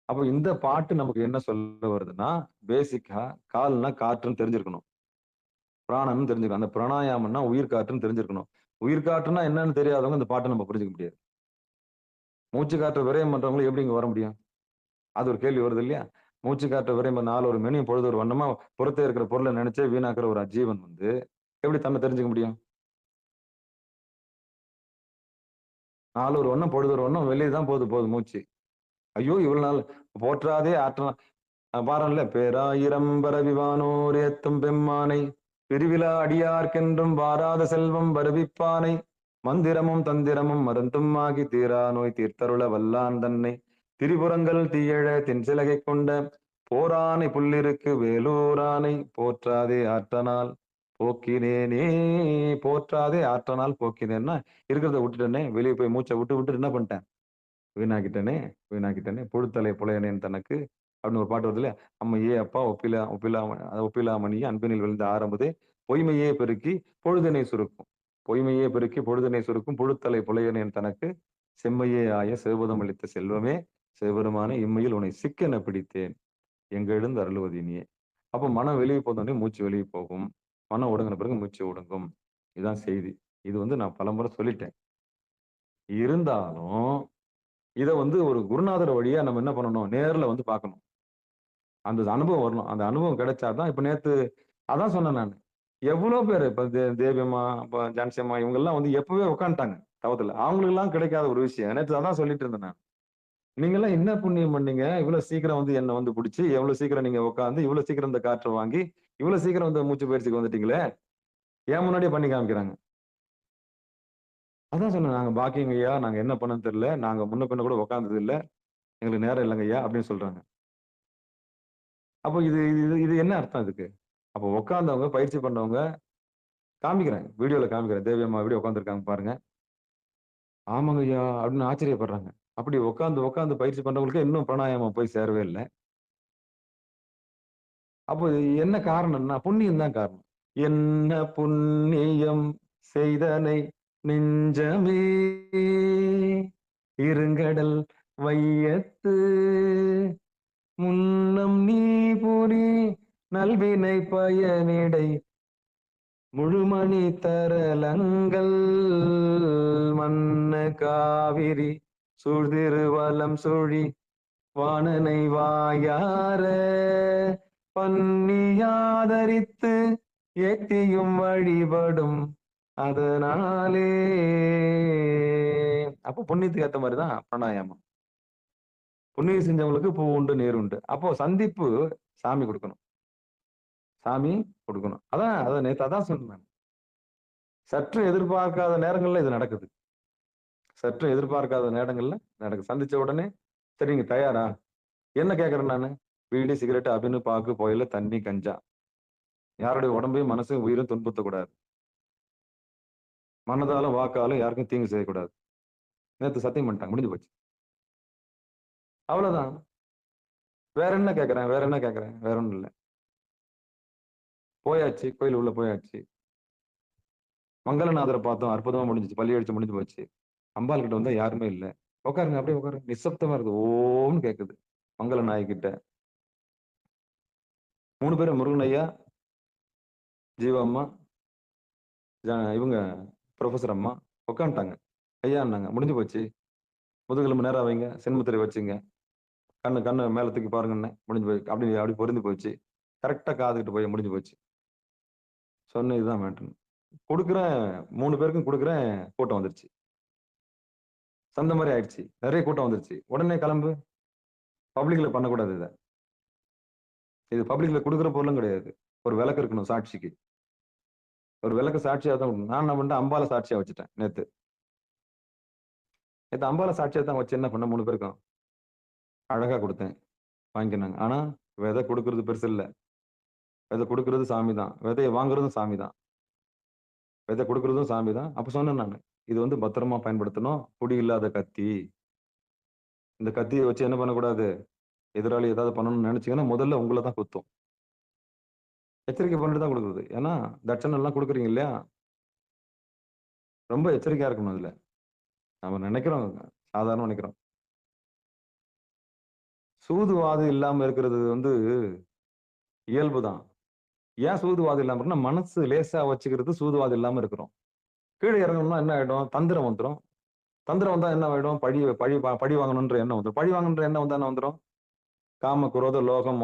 அப்போ இந்த பாட்டு நமக்கு என்ன சொல்ல வருதுன்னா, பேசிக்கா கால்னா காற்றுன்னு தெரிஞ்சிருக்கணும். பிராணன்னு தெரிஞ்சுக்கணும். அந்த பிராணாயாமம்னா உயிர் காற்றுன்னு தெரிஞ்சிருக்கணும். உயிர் காற்றுன்னா என்னன்னு தெரியாதவங்க இந்த பாட்டை நம்ம புரிஞ்சுக்க முடியாது. மூச்சு காற்றை விரயம் பண்றவங்களும் எப்படி இங்க வர முடியும்? அது ஒரு கேள்வி வருது இல்லையா? மூச்சு காற்றை விரயம் பண்ண நாள் ஒரு மெனியும் பொழுது ஒரு வண்ணமா புறத்தே இருக்கிற பொருளை நினைச்சே வீணாக்குற ஒரு அஜீவன் வந்து எப்படி தன்னை தெரிஞ்சுக்க முடியும்? நாலு ஒரு வண்ணம் பொழுது ஒரு வண்ணம் வெளியே தான் போகுது மூச்சு. ஐயோ இவ்வளவு நாள் போற்றாதே ஆற்றலாம் பாரல்ல பேராயிரம் பரவிவானோர் ஏத்தும் பெம்மானை பிரிவிழா அடியார்க்கென்றும் வாராத செல்வம் வருவிப்பானை மந்திரமும் தந்திரமும் மருந்தும் ஆகி தீரா நோய் தீர்த்தருள வல்லான் தன்னை திரிபுரங்கள் தீயழ தென்சிலகை கொண்ட போரானை புள்ளிருக்கு வேலூரானை போற்றாதே ஆற்றனால் போக்கினேனே. போற்றாதே ஆற்றனால் போக்கினேன்னா இருக்கிறத விட்டுட்டேனே, வெளியே போய் மூச்சை விட்டு என்ன பண்ணிட்டேன்? வீணாக்கிட்டேனே புழுத்தலை புலையனேன் தனக்கு அப்படின்னு ஒரு பாட்டு வருது இல்லையா? அம்மையே அப்பா ஒப்பிலாமணியே அன்பினில் விழுந்த ஆரம்பதே பொய்மையே பெருக்கி பொழுதினை சுருக்கும். பொய்மையே பெருக்கி பொழுதினை சுருக்கும் புழுத்தலை புலையனேன் தனக்கு செம்மையே ஆய சிவபதம் அளித்த செல்வமே சிவபெருமானே இம்மையில் உன்னை சிக்கென பிடித்தேன் எங்க எழுந்து அருளுவது இனியே. அப்ப மனம் வெளியே போனோடனே மூச்சு வெளியே போகும். மனம் ஒடுங்கின பிறகு மூச்சு ஒடுங்கும். இதுதான் செய்தி. இது வந்து நான் பலமுறை சொல்லிட்டேன். இருந்தாலும் இத வந்து ஒரு குருநாதர் வழியா நம்ம என்ன பண்ணணும்? நேர்ல வந்து பார்க்கணும். அந்த அனுபவம் வரணும். அந்த அனுபவம் கிடைச்சாதான் இப்ப நேத்து அதான் சொன்னேன் நானு. எவ்வளவு பேரு இப்ப தேவியம்மா, அப்ப ஜான்சி அம்மா இவங்க எல்லாம் வந்து எப்பவே உட்காந்துட்டாங்க தவத்துல. அவங்களுக்கு எல்லாம் கிடைக்காத ஒரு விஷயம். நேத்து அதான் சொல்லிட்டு இருந்தேன் நான். நீங்க எல்லாம் என்ன புண்ணியம் பண்ணீங்க? இவ்வளவு சீக்கிரம் வந்து என்ன வந்து புடிச்சு, எவ்வளவு சீக்கிரம் நீங்க உட்கார்ந்து, இவ்வளவு சீக்கிரம் இந்த காற்றை வாங்கி, இவ்வளவு சீக்கிரம் இந்த மூச்சு பயிற்சிக்கு வந்துட்டீங்களே. ஏன் முன்னாடியே பண்ணி காமிக்கிறாங்க. அதான் சொன்னேன். நாங்க பாக்கியங்க ஐயா. நாங்க என்ன பண்ணன்னு தெரியல. நாங்க முன்ன பின்ன கூட உட்கார்ந்தது இல்ல. எங்களுக்கு நேரம் இல்லைங்க ஐயா அப்படின்னு சொல்றாங்க. அப்போ இது இது இது என்ன அர்த்தம் இதுக்கு? அப்போ உட்கார்ந்தவங்க, பயிற்சி பண்ணவங்க காமிக்கிறேன். வீடியோல காமிக்கிறேன். தேவி அம்மா எப்படி உட்கார்ந்துருக்காங்க பாருங்க. ஆமாங்க ஐயா அப்படின்னு ஆச்சரியப்படுறாங்க. அப்படி உட்கார்ந்து பயிற்சி பண்றவங்களுக்கு இன்னும் பிராணாயாமம் போய் சேரவே இல்ல. அப்போ இது என்ன காரணம்னா புண்ணியம் தான் காரணம். என்ன புண்ணியம் செய்தனை நெஞ்சமே இருங்கடல் வையத்து முன்னம் நீ புரி நல்வினை பயனிடை முழுமணி தரலங்கள் மன்ன காவிரி சூழ்திருவலம் சுழி வாணனை வாயார பன்னியாதரித்து ஏத்தியும் வழிபடும் அதனாலே. அப்போ புண்ணியத்துக்கு ஏத்த மாதிரிதான் பிராணாயாமம். புண்ணியம் செஞ்சவங்களுக்கு பூ உண்டு நீர் உண்டு. அப்போ சந்திப்பு சாமி கொடுக்கணும். சாமி கொடுக்கணும். அதான் நேத்து அதான் சொன்னேன். சற்று எதிர்பார்க்காத நேரங்கள்ல இது நடக்குது. சற்று எதிர்பார்க்காத நேரங்கள்ல நடக்குது. சந்திச்ச உடனே சரி நீங்க தயாரா? என்ன கேட்கறேன் நானு? பீடி, சிகரெட், அபினு, பாக்கு, புயல, தண்ணி, கஞ்சா. யாருடைய உடம்பையும் மனசையும் உயிரும் துன்புறுத்தக்கூடாது. மனதாலும் வாக்காலும் யாருக்கும் தீங்கு செய்யக்கூடாது. நேத்து சத்தியம் பண்ணிட்டாங்க. முடிஞ்சு போச்சு. அவ்வளவுதான். வேற என்ன கேட்கறேன்? வேற ஒண்ணும் இல்ல. போயாச்சு. கோயில் உள்ள போயாச்சு. மங்களநாதரை பார்த்தோம். அற்புதமா முடிஞ்சிச்சு. பள்ளி அடிச்சு முடிஞ்சு போச்சு. அம்பாள் கிட்ட வந்தா யாருமே இல்ல. உட்காருங்க. அப்படியே உட்காருங்க. நிசப்தமா இருக்கு. ஓம்னு கேக்குது. மங்கள நாயகிட்ட 3 பேரும் முருகன் ஐயா, ஜீவா அம்மா, இவங்க ப்ரொஃபசர் அம்மா உட்காந்துட்டாங்க. ஐயான்னாங்க, முடிஞ்சு போச்சு. முதுகெலும்பு நேரா வைங்க, சென்முத்திரை வச்சுங்க, கண்ணு மேல தூக்கி பாருங்கன்னு முடிஞ்சு போய் அப்படி பொருந்து போச்சு. கரெக்டா காதுகிட்டு போய் முடிஞ்சு போச்சு. சொன்ன இதுதான் மேட்டர். கொடுக்குறேன், 3 பேருக்கும் கொடுக்குறேன், கூட்டம் வந்துருச்சு. சந்த மாதிரி ஆயிடுச்சு. நிறைய கூட்டம் வந்துருச்சு. உடனே கிளம்பு, பப்ளிக்ல பண்ணக்கூடாது இதை. இது பப்ளிக்ல கொடுக்குற பொருளும் கிடையாது. ஒரு விளக்கு இருக்கணும் சாட்சிக்கு. ஒரு விளக்கு சாட்சியா தான் இருக்கணும். நான் என்ன பண்ணிட்டேன், அம்பால சாட்சியா வச்சுட்டேன் நேத்து. அம்பால சாட்சியா தான் வச்சு என்ன பண்ண 3 பேருக்கும் அழகா கொடுத்தேன், வாங்கிக்கினாங்க. ஆனா விதை கொடுக்கறது பெருசு இல்ல. விதை கொடுக்கறது சாமி தான், விதையை வாங்குறதும் சாமி தான், விதை கொடுக்கறதும் சாமி தான். அப்ப சொன்னேன் நான், இது வந்து பத்திரமா பயன்படுத்தணும். புடி இல்லாத கத்தி. இந்த கத்தியை வச்சு என்ன பண்ணக்கூடாது, எதிராளி ஏதாவது பண்ணணும்னு நினைச்சீங்கன்னா முதல்ல உங்களை தான் குத்தும். எச்சரிக்கை பண்ணிட்டு தான் கொடுக்குறது. ஏன்னா தட்சணை எல்லாம் கொடுக்குறீங்க இல்லையா, ரொம்ப எச்சரிக்கையா இருக்கணும். அதுல நம்ம நினைக்கிறோம், சாதாரண நினைக்கிறோம். சூதுவாது இல்லாம இருக்கிறது வந்து இயல்புதான். ஏன் சூதுவாது இல்லாம இருக்குன்னா, மனசு லேசா வச்சுக்கிறது சூதுவாது இல்லாம இருக்கிறோம். கீழே இறங்கணும்னா என்ன ஆயிடும், தந்திரம் வந்துடும். தந்திரம் வந்தா என்ன ஆயிடும், பழி பழி பழி வாங்கணுன்ற எண்ணம் வந்துடும். பழி வாங்கணுன்ற எண்ணம் வந்தா என்ன வந்துடும், காம குரோத லோகம்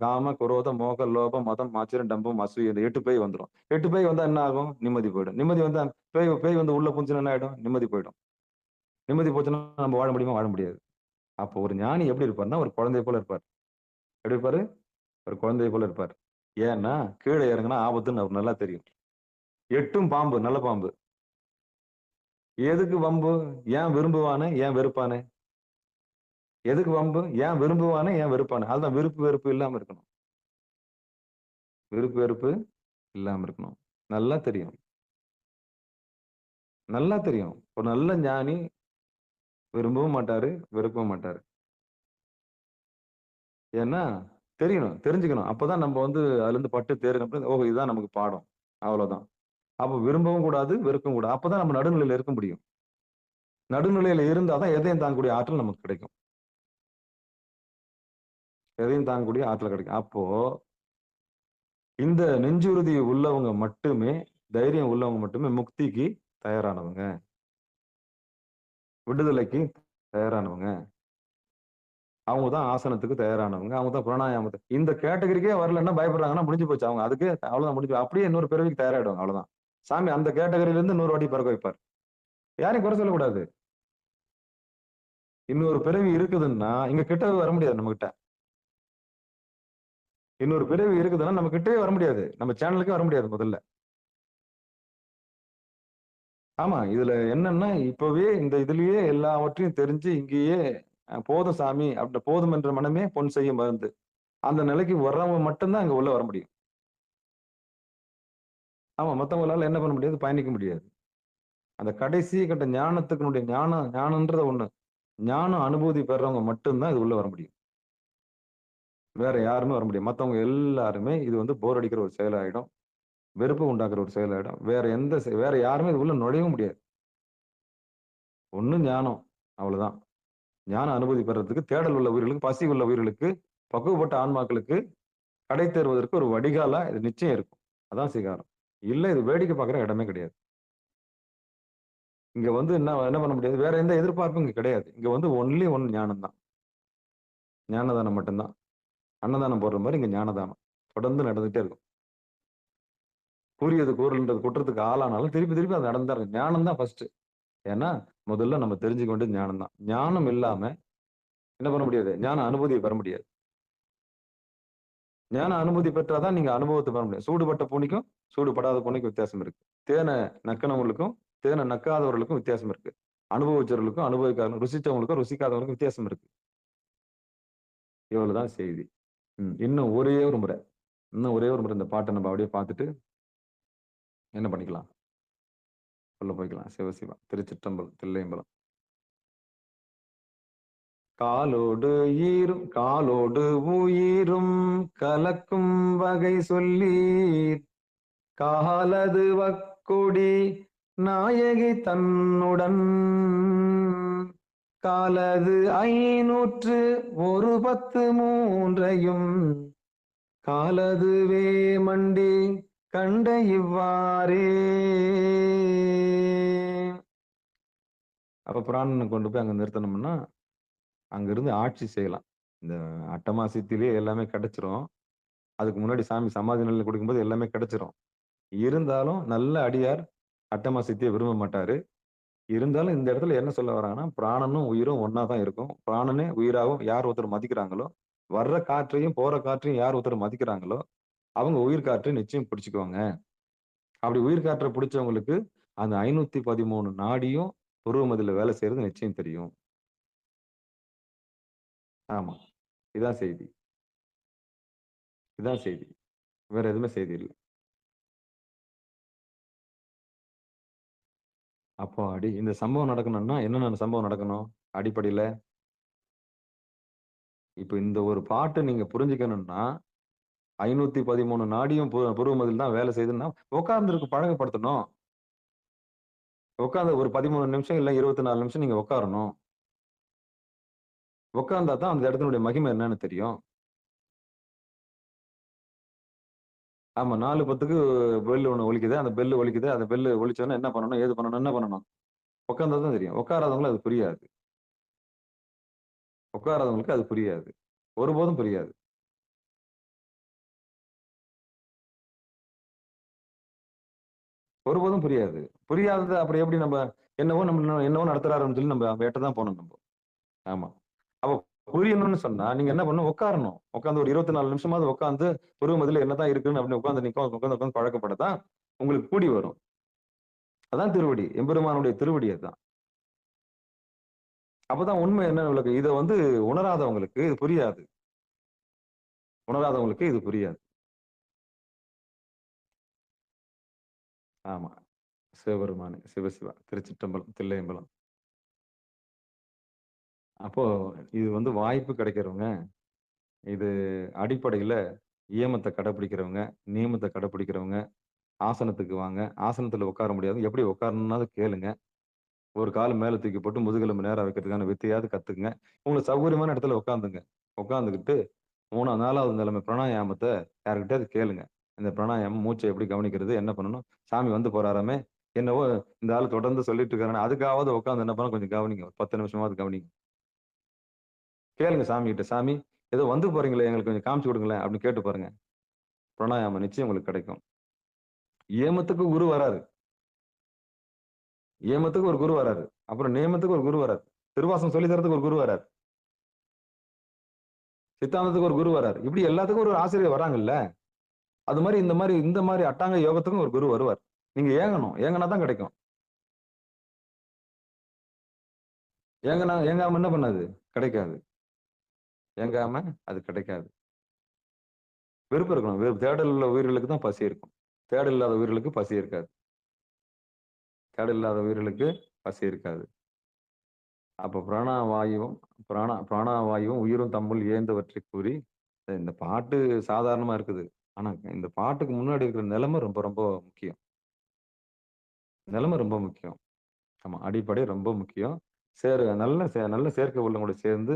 காம குரோத மோக லோபம் மதம் ஆச்சரியம் டம்பம் அசூயை, இந்த 8 பேய் வந்துடும். 8 பேய் வந்தா என்ன ஆகும், நிம்மதி போயிடும். நிம்மதி வந்தா பேய் வந்து உள்ள புஞ்சுனா என்ன ஆயிடும், நிம்மதி போயிடும். நிம்மதி போச்சுன்னா நம்ம வாழ முடியுமா, வாழ முடியாது. அப்போ ஒரு ஞானி எப்படி இருப்பார்னா, ஒரு குழந்தை போல இருப்பார். எப்படி இருப்பாரு, ஒரு குழந்தை போல இருப்பார். ஏன்னா கீழே இறங்கினா ஆபத்துன்னு அவருக்கு நல்லா தெரியும். 8ம் பாம்பு, நல்ல பாம்பு. எதுக்கு வம்பு, ஏன் விரும்புவானே ஏன் வெறுப்பானே, எதுக்கு வம்பு, ஏன் விரும்புவானே ஏன் வெறுப்பானே. அதுதான் விருப்பு வெறுப்பு இல்லாம இருக்கணும். விருப்பு வெறுப்பு இல்லாம இருக்கணும். நல்லா தெரியும், நல்லா தெரியும். ஒரு நல்ல ஞானி விரும்பவும் மாட்டாரு, வெறுக்கவும் மாட்டாரு. ஏன்னா தெரியணும், தெரிஞ்சுக்கணும். அப்பதான் நம்ம வந்து அதுல இருந்து பட்டு தேர்வு, ஓஹோ இதுதான் நமக்கு பாடம், அவ்வளவுதான். அப்ப விரும்பவும் கூடாது, வெறுக்கவும் கூடாது. அப்பதான் நம்ம நடுநிலையில இருக்க முடியும். நடுநிலையில இருந்தாதான் எதையும் தாங்கக்கூடிய ஆற்றல் நமக்கு கிடைக்கும். எதையும் தாங்கக்கூடிய ஆற்றல் கிடைக்கும். அப்போ இந்த நெஞ்சுறுதி உள்ளவங்க மட்டுமே, தைரியம் உள்ளவங்க மட்டுமே முக்திக்கு தயாரானவங்க, விடுதலைக்கு தயாரானவங்க. அவங்கதான் ஆசனத்துக்கு தயாரானவங்க, அவங்கதான் பிராணாயாமத்தை. இந்த கேட்டகரிக்கே வரலன்னா பயப்படுறாங்கன்னா முடிஞ்சு போச்சு. அவங்க அதுக்கு அவ்வளவுதான், முடிஞ்சு. அப்படியே இன்னொரு பிறவிக்கு தயாராயிடுவாங்க, அவ்வளவுதான். சாமி அந்த கேட்டகரியில இருந்து 100 வாட்டி பிறக்க வைப்பார். யாரையும் குறை சொல்லக்கூடாது. இன்னொரு பிறவி இருக்குதுன்னா இங்க கிட்டவே வர முடியாது நம்ம கிட்ட. இன்னொரு பிறவி இருக்குதுன்னா நம்ம கிட்டவே வர முடியாது, நம்ம சேனலுக்கே வர முடியாது முதல்ல. ஆமா, இதுல என்னன்னா, இப்பவே இந்த இதுலயே எல்லாவற்றையும் தெரிஞ்சு இங்கேயே போதும் சாமி அப்படி, போதும் என்ற மனமே பொன் செய்யும் மருந்து. அந்த நிலைக்கு வர்றவங்க மட்டும்தான் அங்க உள்ள வர முடியும். ஆமா, மத்தவங்களால என்ன பண்ண முடியாது, பயணிக்க முடியாது. அந்த கடைசி கட்ட ஞானத்துக்குனுடைய ஞானம்ன்றது ஒண்ணு. ஞானம் அனுபூதி பெறவங்க மட்டும்தான் இது உள்ள வர முடியும். வேற யாருமே வர முடியும். மத்தவங்க எல்லாருமே இது வந்து போர் அடிக்கிற ஒரு செயலாயிடும், வெறுப்பு உண்டாக்குற ஒரு செயலாயிடும். வேற யாருமே இது உள்ள நுழையவும் முடியாது. ஒண்ணு ஞானம், அவ்வளவுதான். ஞான அனுபூதி பெறறதுக்கு தேடல் உள்ள உயிர்களுக்கு, பசி உள்ள உயிர்களுக்கு, பக்குவப்பட்ட ஆன்மாக்களுக்கு கடை தேர்வதற்கு ஒரு வடிகாலா இது நிச்சயம் இருக்கும். அதான் சிகாரம். இல்ல இது வேடிக்கை பார்க்குற இடமே கிடையாது. இங்க வந்து என்ன என்ன பண்ண முடியாது, வேற எந்த எதிர்பார்ப்பும் இங்க கிடையாது. இங்க வந்து ஒன்லி ஒன் ஞானம் தான். ஞானதானம் மட்டும்தான். அன்னதானம் போடுற மாதிரி இங்க ஞானதானம் தொடர்ந்து நடந்துட்டே இருக்கும். கூறியது கூறல்ன்றது குற்றத்துக்கு ஆளானாலும் திருப்பி திருப்பி அது நடந்தா இருக்கும். ஞானம் தான் ஃபர்ஸ்ட். ஏன்னா முதல்ல நம்ம தெரிஞ்சுக்க வேண்டியது ஞானம் தான். ஞானம் இல்லாம என்ன பண்ண முடியாது, ஞான அனுபூதியை பெற முடியாது. ஞான அனுபூதி பெற்றாதான் நீங்க அனுபவத்தை பெற முடியும். சூடுபட்ட பூனிக்கும் சூடுபடாத பூனிக்கும் வித்தியாசம் இருக்கு. தேனை நக்கினவங்களுக்கும் தேனை நக்காதவர்களுக்கும் வித்தியாசம் இருக்கு. அனுபவிச்சவர்களுக்கும் அனுபவிக்காதவங்களுக்கும், ருசிச்சவங்களுக்கும் ருசிக்காதவங்களுக்கும் வித்தியாசம் இருக்கு. இவ்வளவுதான் செய்தி. இன்னும் ஒரே ஒரு முறை இந்த பாட்டை நம்ம அப்படியே பார்த்துட்டு என்ன பண்ணிக்கலாம், உள்ள போய்க்கலாம். சிவசிவா, திருச்சிற்றம்பலம், தில்லையம்பலம். காலோடு உயிரும் கலக்கும் வகை சொல்லீர், காலது வக்கொடி நாயகி தன்னுடன், காலது 513 காலதுவே மண்டி கண்ட இவ்வாறே. அப்ப பிராணனை கொண்டு போய் அங்க நிறுத்தணும்னா அங்கிருந்து ஆட்சி செய்யலாம். இந்த அட்டமா சித்திலேயே எல்லாமே கிடைச்சிரும். அதுக்கு முன்னாடி சாமி சமாதி நிலையில கொடுக்கும்போது எல்லாமே கிடைச்சிரும். இருந்தாலும் நல்ல அடியார் அட்டமா சித்திய விரும்ப மாட்டாரு. இருந்தாலும் இந்த இடத்துல என்ன சொல்ல வராங்கன்னா, பிராணனும் உயிரும் ஒண்ணா தான் இருக்கும். பிராணனே உயிராவும் யார் ஒருத்தர் மதிக்கிறாங்களோ, வர்ற காற்றையும், போற காற்றையும் யார் ஒருத்தர் மதிக்கிறாங்களோ, அவங்க உயிர் காற்றை நிச்சயம் பிடிச்சுக்குவாங்க. அப்படி உயிர் காற்ற பிடிச்சவங்களுக்கு அந்த 513 நாடியும் புருவ மத்தியில வேலை செய்யறது நிச்சயம் தெரியும். ஆமா. இதான் செய்தி. இதான் செய்தி. வேற எதுவுமே செய்தி இல்ல. அப்பாடி! இந்த சம்பவம் நடக்கணும்னா என்னென்ன சம்பவம் நடக்கணும்? அடிப்படையில, இப்ப இந்த ஒரு பாட்டு நீங்க புரிஞ்சுக்கணும்னா, 513 நாடியும் புருவ மத்தியில தான் வேலை செய்யுதுன்னா, உட்கார்ந்திருக்கு பழக்கப்படுத்தணும். உட்கார்ந்து ஒரு 13 நிமிஷம் இல்ல 24 நிமிஷம் நீங்க உட்காரணும். உட்கார்ந்தா தான் அந்த இடத்தினுடைய மகிமை என்னன்னு தெரியும். ஆமா 4:10க்கு பெல் ஒண்ணு ஒலிக்குது. அந்த பெல் ஒலிக்குது. அந்த பெல் ஒலிச்சோனே என்ன பண்ணணும்? ஏது பண்ணணும்? என்ன பண்ணணும்? உட்கார்ந்தா தான் தெரியும். உட்காராதவங்களுக்கு அது புரியாது. உட்காராதவங்களுக்கு அது புரியாது. ஒருபோதும் புரியாது. ஒருபோதும் புரியாது. புரியாதது அப்புறம் எப்படி என்னவோ நடத்துறாருன்னு சொல்லி நம்ம வேட்ட தான் போணும் நம்ப. ஆமா. அப்ப புரியணும்னு சொன்னா, நீங்க என்ன பண்ணணும்? உட்காரணும். உட்கார்ந்து ஒரு 24 நிமிஷமாவது உட்கார்ந்து புருவ மத்தியில என்னதான் இருக்குன்னு அப்படின்னு உட்கார்ந்து பழக்கப்படத்தான் உங்களுக்கு கூடி வரும். அதான் திருவடி. எம்பெருமானுடைய திருவடி அதான். அப்பதான் உண்மை என்ன விளக்கு. இத உணராதவங்களுக்கு இது புரியாது. உணராதவங்களுக்கு இது புரியாது. ஆமா. சிவபெருமானே, சிவசிவா, திருச்சிற்றம்பலம், தில்லையம்பலம். அப்போ இது வாய்ப்பு கிடைக்கிறவங்க, இது அடிப்படையில இயமத்த கடைப்பிடிக்கிறவங்க, நியமத்த கடைப்பிடிக்கிறவங்க, ஆசனத்துக்கு வாங்க. ஆசனத்துல உட்கார முடியாது. எப்படி உட்காரணும்னாவது கேளுங்க. ஒரு கால் மேல தூக்கி போட்டு முதுகெலும்பு நேரா வைக்கிறதுக்கான வித்தையாவது கத்துக்குங்க. உங்களுக்கு சௌகரியமான இடத்துல உட்காந்துங்க. உட்கார்ந்துகிட்டு 4வது நிலைமை பிராணாயாமத்த யார்கிட்டயாவது கேளுங்க. இந்த பிராணாயாமம் மூச்சை எப்படி கவனிக்கிறது? என்ன பண்ணணும்? சாமி போறாராமே! என்னவோ இந்த ஆள் தொடர்ந்து சொல்லிட்டு இருக்காருன்னு, அதுக்காவது உட்கார்ந்து என்ன பண்ணணும் கொஞ்சம் கவனிங்க. ஒரு 10 நிமிஷமாவது கவனிங்க. கேளுங்க சாமிகிட்ட. சாமி ஏதோ போறீங்களே எங்களுக்கு கொஞ்சம் காமிச்சு குடுங்களேன் அப்படின்னு கேட்டு பாருங்க. பிராணாயாமம் நிச்சயம் உங்களுக்கு கிடைக்கும். ஏமத்துக்கு குரு வராரு. ஏமத்துக்கு ஒரு குரு வராரு. அப்புறம் நியமத்துக்கு ஒரு குரு வராரு. திருவாசகம் சொல்லி தரதுக்கு ஒரு குரு வராரு. சித்தாந்தத்துக்கு ஒரு குரு வராரு. இப்படி எல்லாத்துக்கும் ஒரு ஆசிரியர் வராங்கல்ல. அது மாரி இந்த மாரி அட்டாங்க யோகத்துக்கும் ஒரு குரு வருவார். நீங்க ஏங்கணும். ஏங்குனா தான் கிடைக்கும். ஏங்காம என்ன பண்ணாது? கிடைக்காது. ஏங்காம அது கிடைக்காது. விருப்பம் இருக்கணும். தேடல் உள்ள உயிர்களுக்கு தான் பசி இருக்கும். தேடல் இல்லாத உயிர்களுக்கு பசி இருக்காது. தேடல் இல்லாத உயிர்களுக்கு பசி இருக்காது. அப்ப பிராணவாயுவும் உயிரும் தம்முள் ஏந்தவற்றை கூறி, இந்த பாட்டு சாதாரணமா இருக்குது. ஆனா இந்த பாட்டுக்கு முன்னாடி இருக்கிற நிலைமை ரொம்ப ரொம்ப முக்கியம். நிலைமை ரொம்ப முக்கியம். ஆமா. அடிப்படை ரொம்ப முக்கியம். நல்ல சேர்க்கை உள்ளவங்களோட சேர்ந்து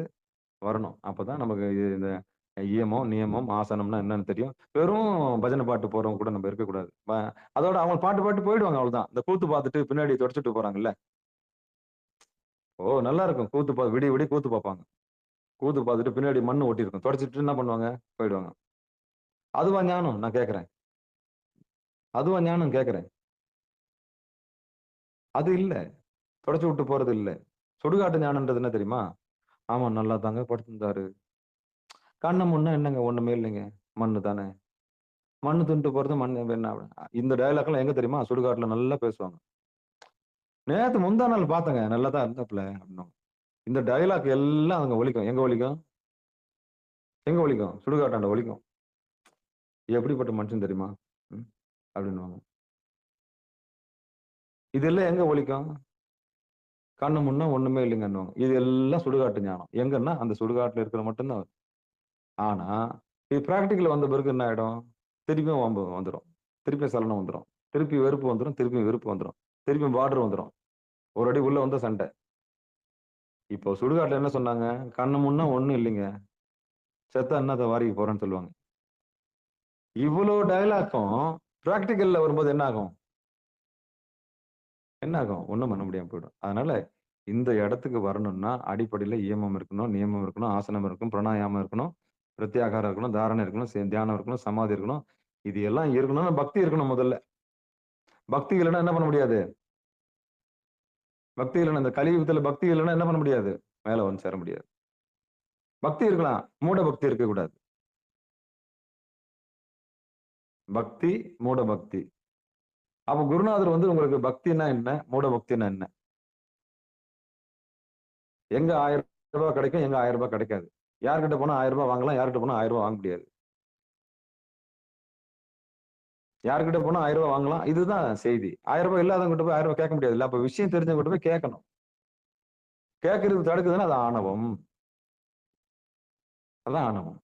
வரணும். அப்பதான் நமக்கு இந்த ஈயமம், நியமம், ஆசனம்னா என்னன்னு தெரியும். வெறும் பஜனை பாட்டு போறவங்க கூட நம்ம இருக்கக்கூடாது. அதோட அவங்க பாட்டு பாட்டு போயிடுவாங்க அவ்வளவுதான். இந்த கூத்து பார்த்துட்டு பின்னாடி தொடச்சுட்டு போறாங்கல்ல. ஓ! நல்லா இருக்கும். விடிய விடிய கூத்து பார்ப்பாங்க. கூத்து பார்த்துட்டு பின்னாடி மண்ணு ஒட்டியிருக்கும். தொடச்சுட்டு என்ன பண்ணுவாங்க? போயிடுவாங்க. அதுவா ஞானம்? நான் கேட்கிறேன். அதுவா ஞானம் கேட்கிறேன். அது இல்ல. தொடச்சு விட்டு போறது இல்ல. சுடுகாட்டு ஞானம்ன்றது என்ன தெரியுமா? ஆமா நல்லா தாங்க படுத்திருந்தாரு. கண்ண மூடுனா என்னங்க ஒண்ணுமே இல்லைங்க. மண்ணு தானே. மண்ணு தின்னுட்டு போறது மண்ணு என்ன இந்த டயலாக்லாம் எங்க தெரியுமா? சுடுகாட்டுல நல்லா பேசுவாங்க. நேத்து முந்தா நாள் பார்த்தேங்க. நல்லா தான் இருந்தாப்புல அப்படின்னுவாங்க. இந்த டயலாக் எல்லாம் அங்க ஒலிக்கும். எங்க ஒலிக்கும்? எங்க ஒலிக்கும்? சுடுகாட்டாண்ட ஒலிக்கும். எப்படிப்பட்ட மனுஷன் தெரியுமா? ம். அப்படின்னுவாங்க. இதெல்லாம் எங்க ஒலிக்கும்? கண்ணு முன்னா ஒண்ணுமே இல்லைங்கன்னுவாங்க. இது எல்லாம் சுடுகாட்டு ஞானம். எங்கன்னா அந்த சுடுகாட்டுல இருக்கிற மட்டும் தான். ஆனா, இது பிராக்டிகல் வந்த பிறகு என்ன ஆயிடும்? திருப்பியும் வம்பு வந்துரும். திருப்பியும் சலனம் வந்துரும். திருப்பி வெறுப்பு வந்துரும். திருப்பியும் வெறுப்பு வந்துரும். திருப்பியும் பார்டர் வந்துரும். ஒரு அடி உள்ள வந்தா சண்டை. இப்போ சுடுகாட்டுல என்ன சொன்னாங்க? கண்ணு முன்னா ஒண்ணும் இல்லைங்க. செத்தா என்னத்த வாரிக்க போறேன்னு சொல்லுவாங்க. இவ்வளோ டயலாக்கும் பிராக்டிக்கல்ல வரும்போது என்ன ஆகும்? என்ன ஆகும்? ஒண்ணும் பண்ண முடியாம போயிடும். அதனால இந்த இடத்துக்கு வரணும்னா, அடிப்படையில இயமம் இருக்கணும், நியமம் இருக்கணும், ஆசனம் இருக்கணும், பிராணாயாமம் இருக்கணும், பிரத்யாகாரம் இருக்கணும், தாரணை இருக்கணும், தியானம் இருக்கணும், சமாதி இருக்கணும். இது எல்லாம் இருக்கணும்னா பக்தி இருக்கணும் முதல்ல. பக்தி இல்லன்னா என்ன பண்ண முடியாது? பக்தி இல்லன்னா இந்த கலியுகத்துல பக்தி இல்லன்னா என்ன பண்ண முடியாது? மேல வந்து சேர முடியாது. பக்தி இருக்கலாம், மூட பக்தி இருக்கக்கூடாது. பக்தி, மூட பக்தி. அப்ப குருநாதர் வந்து உங்களுக்கு பக்தின்னா என்ன? மூட பக்தின்னா என்ன? எங்க ரூ. 1000 கிடைக்கும், எங்க ரூ. 1000 கிடைக்காது. யார்கிட்ட போனா ரூ. 1000 வாங்கலாம், யார்கிட்ட போனா ரூ. 1000 வாங்க முடியாது. யார்கிட்ட போனா ரூ. 1000 வாங்கலாம். இதுதான் செய்தி. ரூ. 1000 இல்லாதவங்ககிட்ட போய் ரூ. 1000 கேட்க முடியாதுல்ல. அப்ப விஷயம் தெரிஞ்சவங்ககிட்ட போய் கேட்கணும். கேட்கறது தடுக்குதுன்னா அது ஆணவம். அதான் ஆணவம்.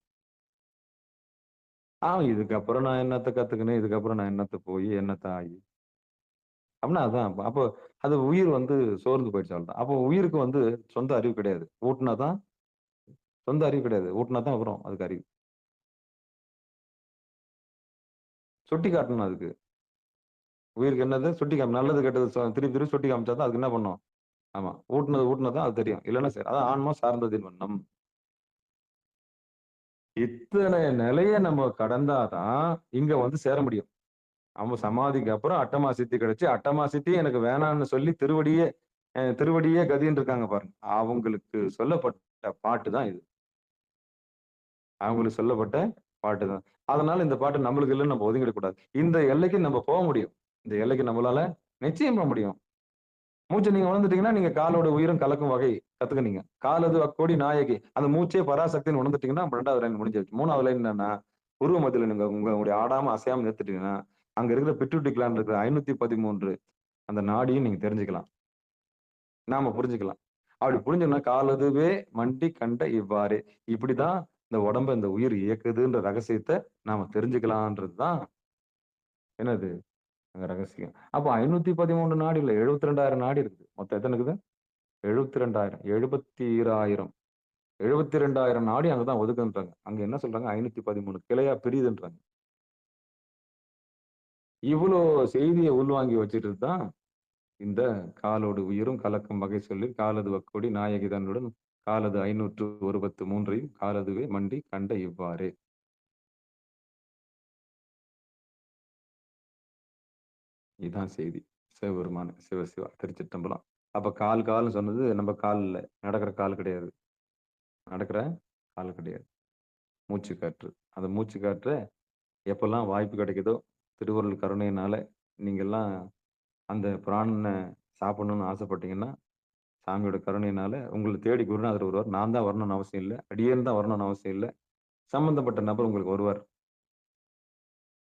இதுக்கப்புறம் நான் என்னத்த கத்துக்கினேன், இதுக்கப்புறம் நான் என்னத்த போய், என்னத்த ஆகி. அப்படின்னா அதான். அப்போ அது உயிர் வந்து சோர்ந்து போயிடுச்சு அவ்வளவுதான். அப்போ உயிருக்கு வந்து சொந்த அறிவு கிடையாது. ஊட்டுனா தான் சொந்த அறிவு கிடையாது. ஊட்டுனா தான் வரும் அதுக்கு அறிவு. சுட்டி காட்டணும் அதுக்கு. உயிருக்கு என்னது? சுட்டி காமி நல்லது கெட்டது திருப்பி திருப்பி சுட்டி காமிச்சா தான் அதுக்கு என்ன பண்ணும்? ஆமா. ஊட்டுனது தான் அது தெரியும். இல்லன்னா சரி. அதான் ஆன்மா சார்ந்ததின் வண்ணம். இத்தனை நிலைய நம்ம கடந்தாதான் இங்க வந்து சேர முடியும். அவங்க சமாதிக்கு அப்புறம் அட்டமா சித்தி கிடைச்சு, அட்டமா சித்தி எனக்கு வேணான்னு சொல்லி திருவடியே கதின்னு இருக்காங்க பாருங்க. அவங்களுக்கு சொல்லப்பட்ட பாட்டு தான் இது. அவங்களுக்கு சொல்லப்பட்ட பாட்டு தான். அதனால இந்த பாட்டு நம்மளுக்கு இல்லன்னு நம்ம ஒதுங்கிடக்கூடாது. இந்த எல்லைக்கு நம்ம போக முடியும். இந்த எல்லைக்கு நம்மளால நிச்சயம் போக முடியும். மூச்சை நீங்க உணர்ந்துட்டீங்கன்னா, நீங்க காலோட உயிரும் கலக்கும் வகை கத்துக்குனீங்க. காலது அக்கோடி நாயகி. அந்த மூச்சே பராசக்தின்னு உணர்ந்துட்டீங்கன்னா, 2வது லைன் முடிஞ்சிருச்சு. 3வது லைன் என்னன்னா, உருவ மத்தியில நீங்க உங்களுடைய ஆடாம, அசையாம நிறுத்திட்டீங்கன்னா, அங்க இருக்கிற பிட்யூட்டரி கிளாண்ட் இருக்கிற 513 அந்த நாடியும் நீங்க தெரிஞ்சுக்கலாம். நாம புரிஞ்சுக்கலாம். அப்படி புரிஞ்சோம்னா, காலதுவே மண்டி கண்ட இவ்வாறே. இப்படிதான் இந்த உடம்ப இந்த உயிர் இயக்குதுன்ற ரகசியத்த நாம தெரிஞ்சுக்கலான்றது தான் என்னது? அங்க ரகசியம். அப்ப 513 நாடி இல்ல, 72,000 நாடி இருக்குது. மொத்தம் எத்தன இருக்குது? 72,000 72,000 72,000 நாடி அங்கதான் ஒதுக்குன்றாங்க. அங்க என்ன சொல்றாங்க? 513 கிளையா பிரியுதுன்றாங்க. இவ்வளோ செய்திய உள்வாங்கி வச்சுட்டு தான் இந்த காலோடு உயிரும் கலக்கும் வகை சொல்லி காலது வக்கோடி நாயகி தன்னுடன் காலது 513 காலதுவே மண்டி கண்ட இவ்வாறே. இதான் செய்தி. சிவபெருமான் சிவசிவா திருச்சிற்றம்பலம். அப்ப கால்னு சொன்னது நம்ம கால் இல்ல. நடக்கிற கால் கிடையாது. நடக்கிற கால் கிடையாது. மூச்சு காற்று. அந்த மூச்சு காற்ற எப்பல்லாம் வாய்ப்பு கிடைக்குதோ, திருவருள் கருணையினால நீங்கலாம் அந்த பிராணன சாப்பிடணும்னு ஆசைப்பட்டீங்கன்னா, சாமியோட கருணையினால உங்கள தேடி குருநாதர் வருவார். நான் தான் வரணும்னு அவசியம் இல்ல. அடியேன் தான் வரணும்னு அவசியம் இல்ல. சம்பந்தப்பட்ட நபர் உங்களுக்கு வருவார்.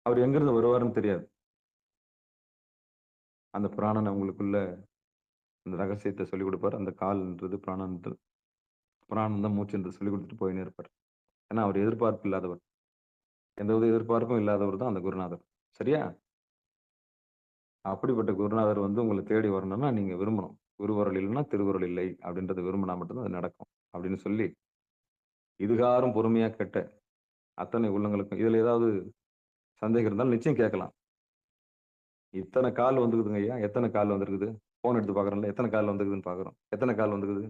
அவர் எங்கிருந்து வருவாருன்னு தெரியாது. அந்த பிராணன உங்களுக்குள்ள அந்த ரகசியத்த சொல்லிக் குடுப்பாரு. அந்த கால்ன்றது பிராணன்றது. பிராணன் தான் மூச்சுன்றது சொல்லிக் குடுத்துட்டு போயின்னே இருப்பார். ஏன்னா, அவர் எதிர்பார்ப்பு இல்லாதவர். எந்தவித எதிர்பார்ப்பும் இல்லாதவர் தான் அந்த குருநாதர். சரியா? அப்படிப்பட்ட குருநாதர் வந்து உங்கள தேடி வரணும்னா, நீங்க விரும்பணும். "குருவருள் இல்லன்னா திருவருள் இல்லை" அப்படின்றத விரும்பினா மட்டும் தான் அது நடக்கும். அப்படின்னு சொல்லி, இதுகாறும் பொறுமையா கேட்ட அத்தனை உள்ளங்களுக்கும் இதுல ஏதாவது சந்தேகம் இருந்தாலும் நிச்சயம் கேட்கலாம். இத்தன கால் வந்துருக்குதுங்க ஐயா. எத்தன கால் வந்திருக்குது? ஃபோன் எடுத்து பார்க்குறோம்ல. எத்தன கால் வந்திருக்குதுன்னு பார்க்குறோம். எத்தன கால் வந்திருக்குது?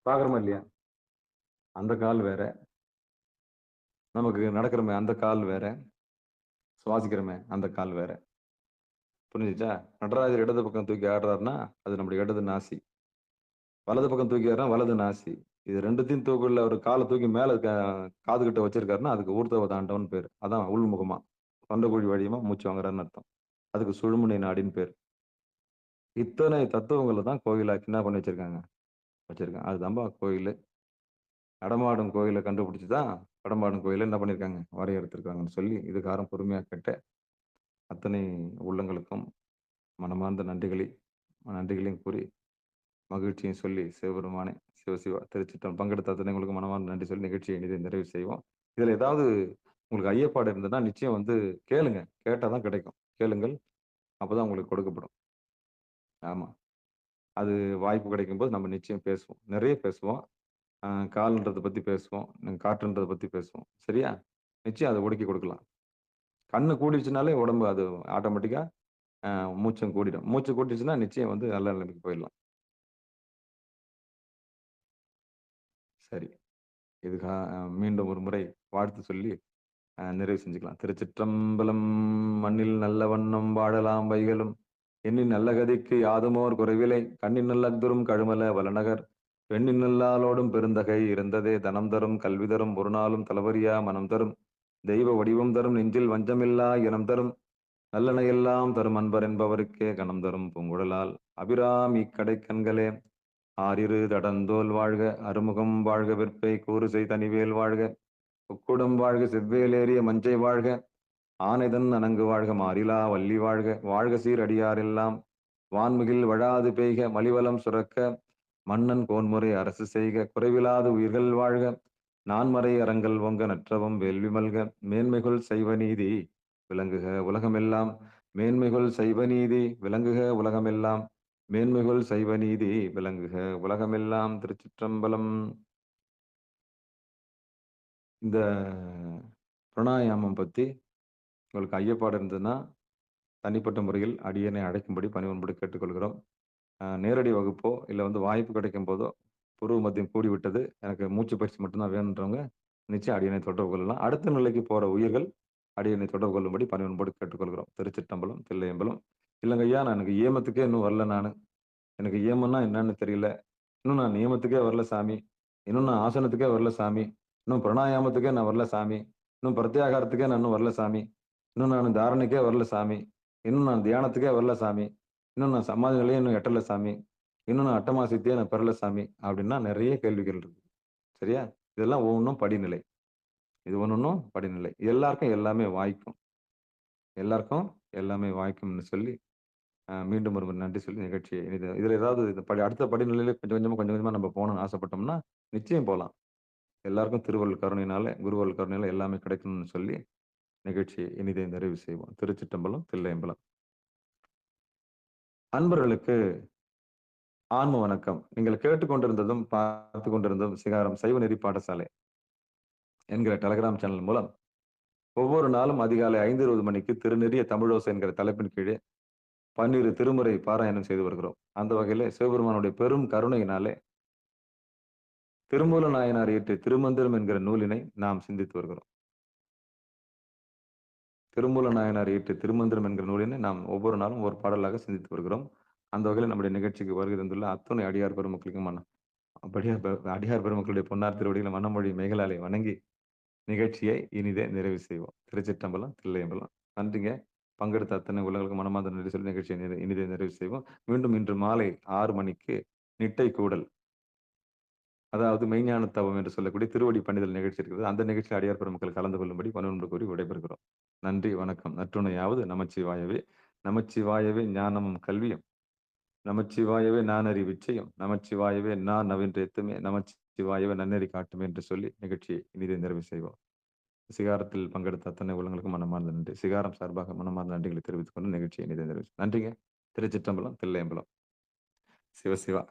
பார்க்குறோமா இல்லையா? அந்த கால் வேற. நமக்கு நடக்கிறோமே அந்த கால் வேற. சுவாசிக்கிறோமே அந்த கால் வேற. புரிஞ்சுச்சா? நடராஜர் இடது பக்கம் தூக்கி ஆடுறாருன்னா, அது நம்முடைய இடது நாசி. வலது பக்கம் தூக்கி ஆடுறா வலது நாசி. இது 2த்தையும் தூக்கல ஒரு கால தூக்கி மேல காது கிட்ட வச்சிருக்காருன்னா, அதுக்கு ஊர்த்வ தாண்டவம்னு பேரு. அதான் உள்முகமா. தொண்டைக்குழி வழியமா மூச்சு வாங்குறாருன்னு அர்த்தம். அதுக்கு சுழுமுனை நாடின்னு பேரு. இத்தனை தத்துவங்கள தான் கோயிலாக்கி என்ன பண்ணி வச்சிருக்காங்க? வச்சிருக்காங்க. அதுதான்பா கோயிலு. நடமாடும் கோயில கண்டுபிடிச்சு தான், வடமாடும் கோயில என்ன பண்ணியிருக்காங்க? வரையறுத்திருக்காங்கன்னு சொல்லி, இதுகாறும் பொறுமையா கேட்ட அத்தனை உள்ளங்களுக்கும் மனமார்ந்த நன்றிகளையும் கூறி, மகிழ்ச்சியும் சொல்லி, சிவபெருமானே, சிவசிவா, திருச்சிற்றம்பலம் பங்கெடுத்த அத்தனை உங்களுக்கு மனமார்ந்த நன்றி சொல்லி நிகழ்ச்சியை இனிதே நிறைவு செய்வோம். இதுல ஏதாவது உங்களுக்கு ஐயப்பாடு இருந்ததுன்னா, நிச்சயம் வந்து கேளுங்க. கேட்டா தான் கிடைக்கும். கேளுங்கள். அப்பதான் உங்களுக்கு கொடுக்கப்படும். ஆமா. அது வாய்ப்பு கிடைக்கும்போது நம்ம நிச்சயம் பேசுவோம். நிறைய பேசுவோம். கால்ன்றத பத்தி பேசுவோம். காற்றுன்றத பத்தி பேசுவோம். சரியா? நிச்சயம் அத ஒடுக்கி கொடுக்கலாம். கண்ணு கூடிடுச்சுனாலே உடம்பு அது ஆட்டோமேட்டிக்கா மூச்சும் கூடிடும். மூச்சு கூட்டிடுச்சுன்னா நிச்சயம் வந்து நல்ல நிலைமைக்கு போயிடலாம். சரி. மீண்டும் ஒரு முறை வாழ்த்து சொல்லி நிறைவு செஞ்சுக்கலாம். திருச்சிற்றம்பலம். மண்ணில் நல்ல வண்ணம் வாழலாம் வைகளும், எண்ணின் நல்ல கதிக்கு யாதுமோர் குறைவிலை, கண்ணின் நல்லதுரும் கழுமல வளநகர், பெண்ணின் நல்லாளோடும் பெருந்தகை இருந்ததே, தனம் தரும் கல்வி தரும் ஒரு நாளும் தளவரியா மனம் தரும், தெய்வ வடிவம் தரும் நெஞ்சில் வஞ்சமில்லா இனம் தரும், நல்லன எல்லாம் தரும் அன்பர் என்பவருக்கே கணம் தரும் பூங்குழலால் அபிராமி கடை கண்களே. ஆரிரு தடந்தோல் வாழ்க, அருமுகம் வாழ்க, வெற்பை கூறுசை தனிவேல் வாழ்க, உக்குடம் வாழ்க, செவ்வேலேறிய மஞ்சை வாழ்க, ஆனைதன் அணங்கு வாழ்க, மாறிலா வள்ளி வாழ்க, வாழ்க சீர் அடியாரெல்லாம் வான்மிகில் வழாது பெய்க, மலிவலம் சுரக்க, மன்னன் கோன்முறை அரசு செய்க, குறைவிலாது உயிர்கள் வாழ்க, நான்மறை அறங்கள் ஒங்க, நற்றவம் வேள்வி மல்க, மேன்மைகள் சைவ நீதி விளங்குக உலகமெல்லாம், மேன்மைகள் சைவ நீதி விளங்குக உலகமெல்லாம், மேன்மைகள் சைவ நீதி விளங்குக உலகமெல்லாம். திருச்சிற்றம்பலம். இந்த பிராணாயாமம் பத்தி உங்களுக்கு ஐயப்பாடு இருந்ததுன்னா தனிப்பட்ட முறையில் அடியனை அழைக்கும்படி பணிவன்போடு கேட்டுக்கொள்கிறோம். நேரடி வகுப்போ இல்லை வந்து வாய்ப்பு கிடைக்கும் போதோ புருவ மத்தியம் கூடிவிட்டது, எனக்கு மூச்சு பயிற்சி மட்டும்தான் வேணுன்றவங்க நிச்சயம் அடியனை தொடர்பு கொள்ளலாம். அடுத்த நிலைக்கு போற உயிர்கள் அடியனை தொடர்பு கொள்ளும்படி பணிவன்போடு கேட்டுக்கொள்கிறோம். திருச்சிற்றம்பலம், தில்லையம்பலம். இல்லைங்க ஐயா, நான் எனக்கு ஏமத்துக்கே இன்னும் வரல, எனக்கு ஏமன்னா என்னன்னு தெரியல, இன்னும் நான் நியமத்துக்கே வரல சாமி, இன்னும் நான் ஆசனத்துக்கே வரல சாமி, இன்னும் பிராணாயாமத்துக்கே நான் வரல சாமி, இன்னும் பிரத்யாகாரத்துக்கே நான் இன்னும் வரல சாமி, இன்னும் நான் தாரணைக்கே வரல சாமி, இன்னும் நான் தியானத்துக்கே வரல சாமி, இன்னும் நான் சமாதி நிலையே இன்னும் எட்டல சாமி, இன்னும் நான் அட்டமாசித்தையே நான் பெறல சாமி அப்படின்னா நிறைய கேள்விகள் இருக்கு. சரியா? இதெல்லாம் ஒவ்வொன்றும் படிநிலை. இது ஒன்னொன்னும் படிநிலை. எல்லாருக்கும் எல்லாமே வாய்க்கும். எல்லாருக்கும் எல்லாமே வாய்க்கும்னு சொல்லி மீண்டும் ஒரு நன்றி சொல்லி நிகழ்ச்சியை இதுல ஏதாவது அடுத்த படிநிலையில கொஞ்சம் கொஞ்சமா நம்ம போகணும்னு ஆசைப்பட்டோம்னா நிச்சயம் போகலாம். எல்லாருக்கும் திருவள்ளுவர் கருணையினால, குருவருள் கருணையினால எல்லாமே கிடைக்கணும்னு சொல்லி நிகழ்ச்சியை இனிதை நிறைவு செய்வோம். திருச்சிற்றம்பலம், தில்லையம்பலம். அன்பர்களுக்கு ஆன்ம வணக்கம். நீங்கள் கேட்டுக்கொண்டிருந்ததும் பார்த்து கொண்டிருந்ததும் சிகாரம் சைவ நெறி பாடசாலை என்கிற டெலகிராம் சேனல் மூலம் ஒவ்வொரு நாளும் அதிகாலை 5:20 மணிக்கு திருநெறிய தமிழோசை என்கிற தலைப்பின் கீழே 12 திருமுறை பாராயணம் செய்து வருகிறோம். அந்த வகையில சிவபெருமானுடைய பெரும் கருணையினாலே திருமூல நாயனார் இயற்றிய திருமந்திரம் என்கிற நூலினை நாம் சிந்தித்து வருகிறோம். திருமூல நாயனார் இயற்றிய திருமந்திரம் என்கிற நூலினை நாம் ஒவ்வொரு நாளும் ஒரு பாடலாக சிந்தித்து வருகிறோம். அந்த வகையில் நம்முடைய நிகழ்ச்சிக்கு வருகை தந்துள்ள அத்துணை அடியார் பெருமக்களுக்கும் அடியார் பெருமக்களுடைய பொன்னார் திருவடிகளை மனமொழி மேகலாலை வணங்கி நிகழ்ச்சியை இனிதே நிறைவு செய்வோம். திருச்சிற்றம்பலம், தில்லையம்பலம். நன்றிங்க. பங்கெடுத்த அத்தனை உள்ளங்களுக்கு மனமார்ந்த நன்றி சொல்லி நிகழ்ச்சியை இனிதே நிறைவு செய்வோம். மீண்டும் இன்று மாலை 6 மணிக்கு நிட்டை கூடல், அதாவது மெய்ஞான தவம் என்று சொல்லக்கூடிய திருவடி பணிதல் நிகழ்ச்சி இருக்கிறது. அந்த நிகழ்ச்சியில் அடியார் பெருமக்கள் கலந்து கொள்ளும்படி பணிவன்பு கூறி விடைபெறுகிறோம். நன்றி, வணக்கம். நற்றுணையாவது நமச்சிவாயவே. நமச்சிவாயவே ஞானமும் கல்வியும், நமச்சிவாயவே நானறி விச்சயம், நமச்சிவாயவே நான் நவென்று எத்துமே, நமச்சிவாயவே நன்னெறி காட்டுமே என்று சொல்லி நிகழ்ச்சியை இனிதே நிறைவு செய்வோம். சிகாரத்தில் பங்கெடுத்த அத்தனை உள்ளங்களுக்கும் மனமார்ந்த நன்றி. சிகாரம் சார்பாக மனமார்ந்த நன்றிகளை தெரிவித்துக் கொண்டு நிகழ்ச்சியை இனிதே நிறைவு. நன்றிங்க. திருச்சிற்றம்பலம், தில்லையம்பலம். சிவசிவா.